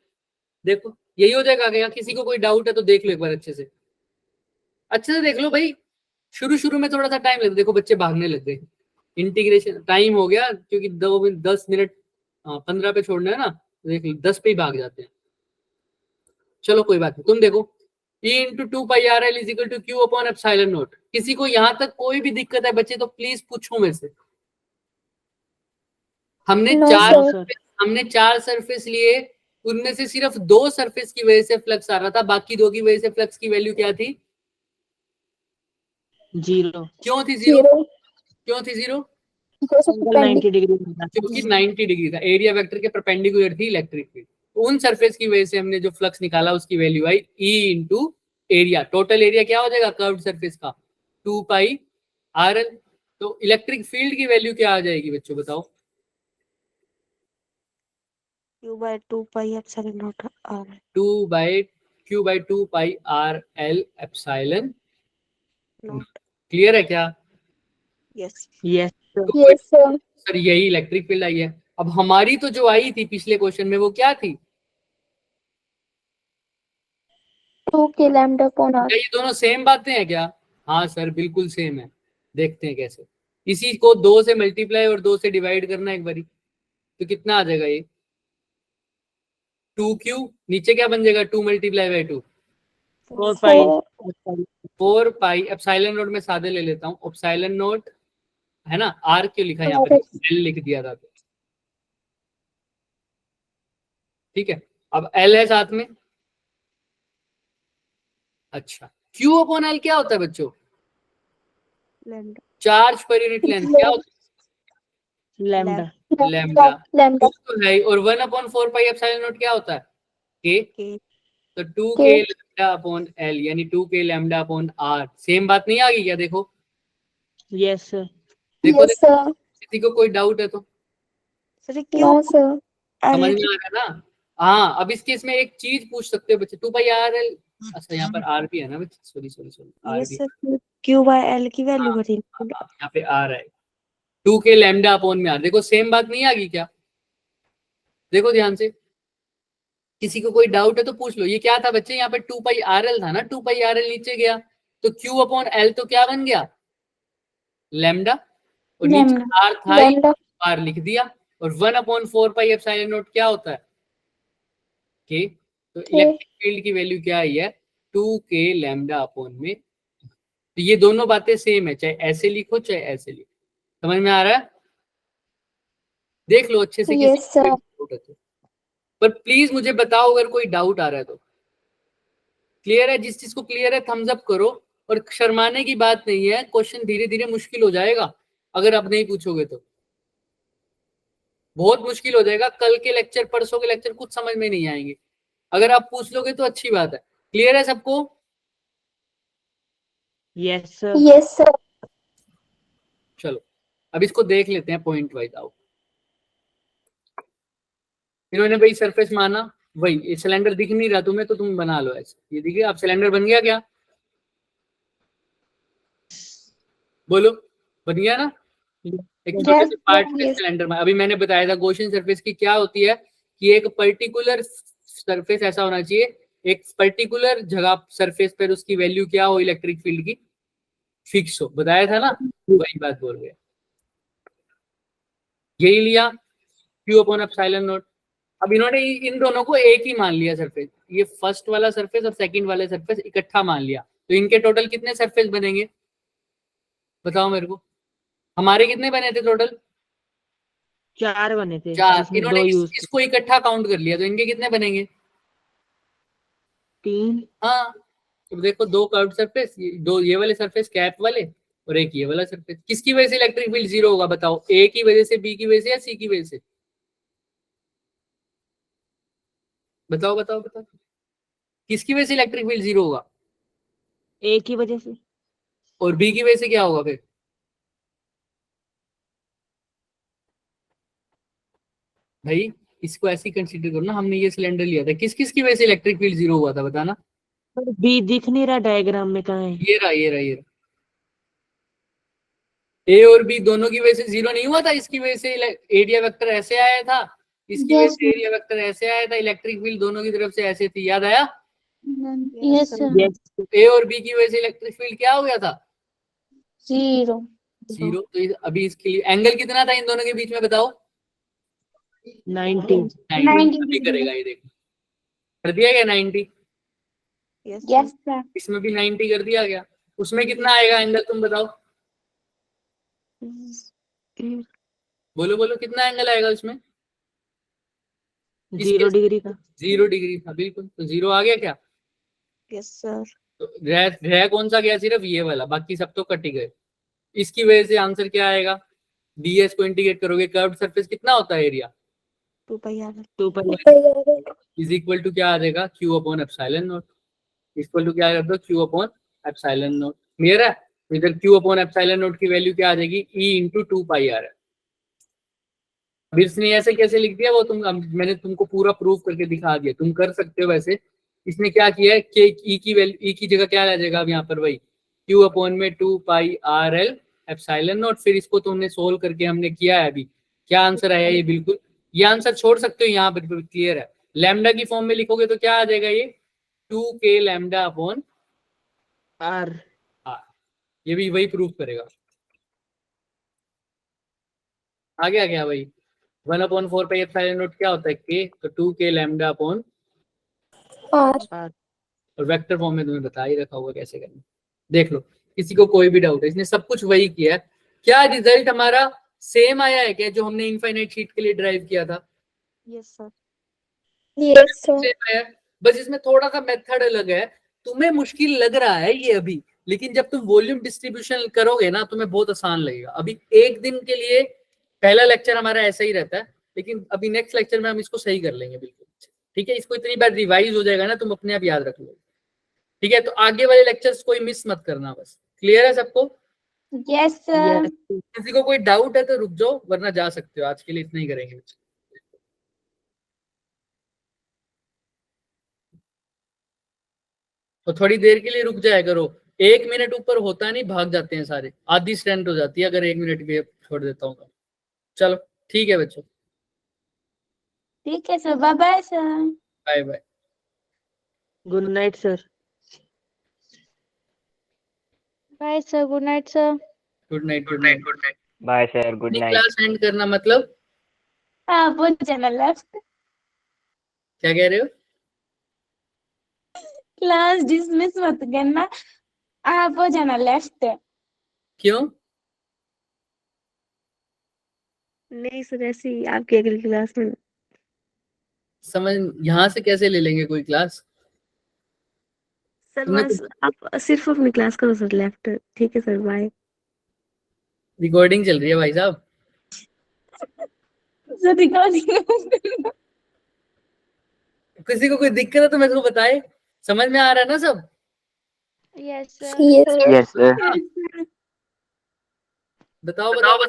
देखो यही हो जाएगा क्या? किसी को कोई डाउट है तो देख लो एक बार अच्छे से देख लो भाई। शुरू में थोड़ा सा टाइम लगता, देखो बच्चे भागने लग गए। इंटीग्रेशन टाइम हो गया, क्योंकि 10 मिनट 15 पे छोड़ना है ना, देख लो 10 पे ही भाग जाते हैं। चलो कोई बात नहीं, तुम देखो E इंटू 2 पाई R L is equal to Q upon epsilon naught. किसी को यहाँ तक कोई भी दिक्कत है बच्चे तो प्लीज पूछो मेरे से। हमने चार सरफेस लिए, उनमें से सिर्फ 2 सरफेस की वजह से फ्लक्स आ रहा था, बाकी 2 की वजह से फ्लक्स की वैल्यू क्या थी? जीरो। क्यों थी जीरो? 90 डिग्री। क्योंकि 90 डिग्री था, एरिया वेक्टर के परपेंडिकुलर थी इलेक्ट्रिक फील्ड। उन सरफेस की वजह से हमने जो फ्लक्स निकाला उसकी वैल्यू आई E into area. Total area क्या हो जाएगा कर्व्ड सरफेस का? 2 पाई आर एल। तो इलेक्ट्रिक फील्ड की वैल्यू क्या आ जाएगी बच्चों बताओ? Q by 2 pi epsilon naught R. 2 by Q by 2 पाई R L epsilon Not. Clear है क्या? Yes. यस तो सर यही इलेक्ट्रिक फील्ड आई है। अब हमारी तो जो आई थी पिछले क्वेश्चन में वो क्या थी? 2k lambda upon r. क्या ये दोनों सेम बातें हैं क्या? हाँ सर बिल्कुल सेम है। देखते हैं कैसे। इसी को 2 से मल्टीप्लाई और 2 से डिवाइड करना एक बारी, तो कितना आ जाएगा ये? 2q नीचे क्या बन जाएगा? 2 multiply by 2 4 pi 4 pi epsilon note में सादे ले लेता हूँ। एप्सिलॉन नोट है ना, आर क्यों लिखा यहाँ पे? एल लिख दिया था तो ठीक है। अब एल है साथ में। अच्छा, क्यू अपॉन एल क्या होता है बच्चों? Lambda. Charge per unit length क्या होता लैम्डा। है? लैम्डा lambda तो है। और 1/4 पाई एप्सिलॉन नोट क्या होता है? के। K. तो 2k लैम्डा अपॉन एल यानी 2k lambda upon are. Same बात नहीं आ गई क्या? देखो यस देखो Yes, sir. किसी को कोई डाउट है तो सर ये क्यों No, sir. समझ एल में आ रहा है ना। हाँ, अब इसके इसमें एक चीज पूछ सकते हो बच्चे, 2πRL, अच्छा यहाँ पर आर भी है ना बच्चे, सॉरी सॉरी सॉरी, आर ये भी सर क्यू बाय एल की वैल्यू हाँ, बची यहाँ पे आ रहा है 2k लैम्डा अपॉन में आर। देखो सेम बात नहीं आ गई क्या? देखो ध्यान से, किसी को कोई डाउट है तो पूछ लो। ये क्या था बच्चे, यहाँ पे 2πRL था ना, 2πRL नीचे गया तो Q अपॉन एल तो क्या बन गया, लैम्डा, और नीचे Lambda. आर था ही, Lambda. आर लिख दिया, और 1/4 पाई एप्सिलॉन नॉट क्या होता है, के। तो इलेक्ट्रिक फील्ड की वैल्यू क्या आई है, 2k लैम्डा अपॉन में। तो ये दोनों बातें सेम है, चाहे ऐसे लिखो चाहे ऐसे लिखो। समझ में आ रहा है? देख लो अच्छे से, किसी Yes, को कोई sir. डाउट है तो। पर प्लीज मुझे बताओ अगर कोई डाउट आ रहा है तो। क्लियर है? जिस चीज को क्लियर है थम्स अप करो, और शर्माने की बात नहीं है, क्वेश्चन धीरे धीरे मुश्किल हो जाएगा अगर आप नहीं पूछोगे तो। बहुत मुश्किल हो जाएगा, कल के लेक्चर परसों के लेक्चर कुछ समझ में नहीं आएंगे। अगर आप पूछ लोगे तो अच्छी बात है। क्लियर है सबको? Yes sir. Yes, sir. चलो अब इसको देख लेते हैं पॉइंट वाइज। आओ, इन्होंने भाई सरफेस माना, वही ये सिलेंडर दिख नहीं रहा तुम्हें तो तुम बना लो ऐसे। ये देखिए आप सिलेंडर बन गया क्या? बोलो, बन गया ना? एक छोटे Yes, से पार्ट के yes. सिलेंडर में। अभी मैंने बताया था गॉसियन सरफेस की क्या होती है, कि एक पर्टिकुलर सरफेस ऐसा होना चाहिए, एक पर्टिकुलर जगह सरफेस पर उसकी वैल्यू क्या हो इलेक्ट्रिक फील्ड की, फिक्स हो। बताया था ना, वही बात बोल रहे हैं। यही लिया Q अपॉन एप्सिलॉन नॉट। अब इन्होंने इन दोनों को एक ही मान लिया सरफेस, ये फर्स्ट वाला सरफेस और सेकंड वाला सरफेस इकट्ठा मान लिया। तो इनके टोटल कितने सरफेस बनेंगे बताओ मेरे को? हमारे कितने बने थे टोटल? 4 बने थे 4। जिसमें इन्होंने 2 यूज इसको इकट्ठा काउंट कर लिया, तो इनके कितने बनेंगे? 3। हाँ, तो देखो दो कर्व सरफेस, दो ये वाले सरफेस कैप वाले, और एक ये वाला सरफेस। किसकी वजह से इलेक्ट्रिक फील्ड जीरो होगा बताओ? ए की वजह से, बी की वजह से, या सी की वजह से? बताओ बताओ बताओ, किसकी वजह से इलेक्ट्रिक फील्ड जीरो होगा? ए की वजह से। और बी की वजह से क्या होगा फिर? भाई इसको ऐसे ही कंसीडर करो ना, हमने ये सिलेंडर लिया था, किस किस की वजह से इलेक्ट्रिक फील्ड जीरो हुआ था बताना? बी दिख नहीं रहा डायग्राम में, कहाँ है? ये रहा ये रहा ये रहा। ए और बी दोनों की वजह से जीरो नहीं हुआ था, इसकी वजह से एरिया वेक्टर ऐसे आया था, इसकी वजह Yes, से एरिया वेक्टर ऐसे आया था, इलेक्ट्रिक फील्ड दोनों की तरफ से ऐसे थी। याद आया? yes, sir. यस। ए और बी की वजह से इलेक्ट्रिक फील्ड क्या हो गया था? Zero. जीरो। तो अभी इसके लिए एंगल कितना था इन दोनों के बीच में बताओ? 90। 90। अभी करेगा ये, देखो कर दिया गया 90। Yes, sir. इसमें भी 90 कर दिया गया। उसमें कितना आएगा एंगल तुम बताओ? बोलो बोलो, कितना एंगल आएगा उसमें? 0 डिग्री का। 0 डिग्री था, बिल्कुल। तो 0 आ गया क्या? Yes sir. तो रह कौन सा गया? सिर्फ ये वाला, बाकी सब तो कट ही गए। इसकी वजह से आंसर क्या आएगा? ds को इंटीग्रेट करोगे, कर्व्ड सरफेस कितना होता है एरिया? 2πr 2 पर इज इक्वल टू क्या आ जाएगा? Q upon epsilon naught. Equal to क्या आ जाएगा? Q upon epsilon naught. Clear है? तो इधर Q अपॉन एप्सिलॉन नॉट की वैल्यू क्या आ जाएगी? E इंटू 2πr है। अब इसने ऐसे कैसे लिख दिया वो मैंने तुमको पूरा प्रूफ करके दिखा दिया, तुम कर सकते हो वैसे। इसने क्या किया है कि E की वैल्यू, E की जगह क्या आ जाएगा अब यहाँ पर? वही Q अपॉन में 2πRL एप्सिलॉन नॉट। फिर इसको तुमने सोल्व करके हमने किया है, अभी क्या आंसर आया ये? बिल्कुल ये आंसर छोड़ सकते हो यहाँ पर, क्लियर है। लैम्डा की फॉर्म में लिखोगे तो क्या आ जाएगा ये? 2k lambda upon are. ये भी वही प्रूफ करेगा। आ गया क्या भाई? 1/4 पाई एप्सिलॉन नॉट क्या होता है? k, तो 2k लैम्डा अपॉन, R. और वेक्टर फॉर्म में तुम्हें बता ही रखा होगा कैसे करना। देख लो किसी को कोई भी डाउट है, इसने सब कुछ वही किया है। क्या रिजल्ट हमारा सेम आया है क्या जो हमने इनफाइनाइट शीट के लिए ड्राइव किया था? Yes sir. Yes, sir. Same आया है, बस इसमें थोड़ा सा मेथड अलग है। तुम्हें मुश्किल लग रहा है ये अभी, लेकिन जब तुम वॉल्यूम डिस्ट्रीब्यूशन करोगे ना तुम्हें बहुत आसान लगेगा। अभी एक दिन के लिए पहला लेक्चर हमारा ऐसा ही रहता है, लेकिन अभी नेक्स्ट लेक्चर में हम इसको सही कर लेंगे बिल्कुल। ठीक है, इसको इतनी बार रिवाइज हो जाएगा ना, तुम अपने आप याद रख लो। ठीक है, तो आगे वाले लेक्चर्स कोई मिस मत करना बस। क्लियर है सबको? Yes, sir. किसी को कोई डाउट है तो रुक जाओ, वरना जा सकते हो। आज के लिए इतना ही करेंगे। तो थोड़ी देर के लिए रुक जाया करो। 1 मिनट ऊपर होता नहीं, भाग जाते हैं सारे, आधी स्ट्रेंथ हो जाती है अगर 1 मिनट भी छोड़ देता हूँ तो। चलो ठीक है बच्चों, ठीक है sir, bye bye sir. Bye bye. Good night sir. Bye sir, good night sir. Good night, good night, good night. Bye sir, good night. Class end करना मतलब वो चैनल लेफ्ट। क्या कह रहे हो? क्लास डिसमिस मत करना, आप हो जाना लेफ्ट। क्यों? नहीं सर, ऐसे ही आपकी अगली क्लास में। समझ, यहाँ से कैसे ले लेंगे कोई क्लास? सर तुमने बस आप सिर्फ अपनी क्लास करो सर, लेफ्ट। ठीक है सर, बाय। रिकॉर्डिंग चल रही है भाई साहब। Sir recording. किसी को कोई दिक्कत है तो मेरे को बताए। समझ में आ रहा है ना सब? Yes sir. Yes, sir. बताओ बताओ बताओ।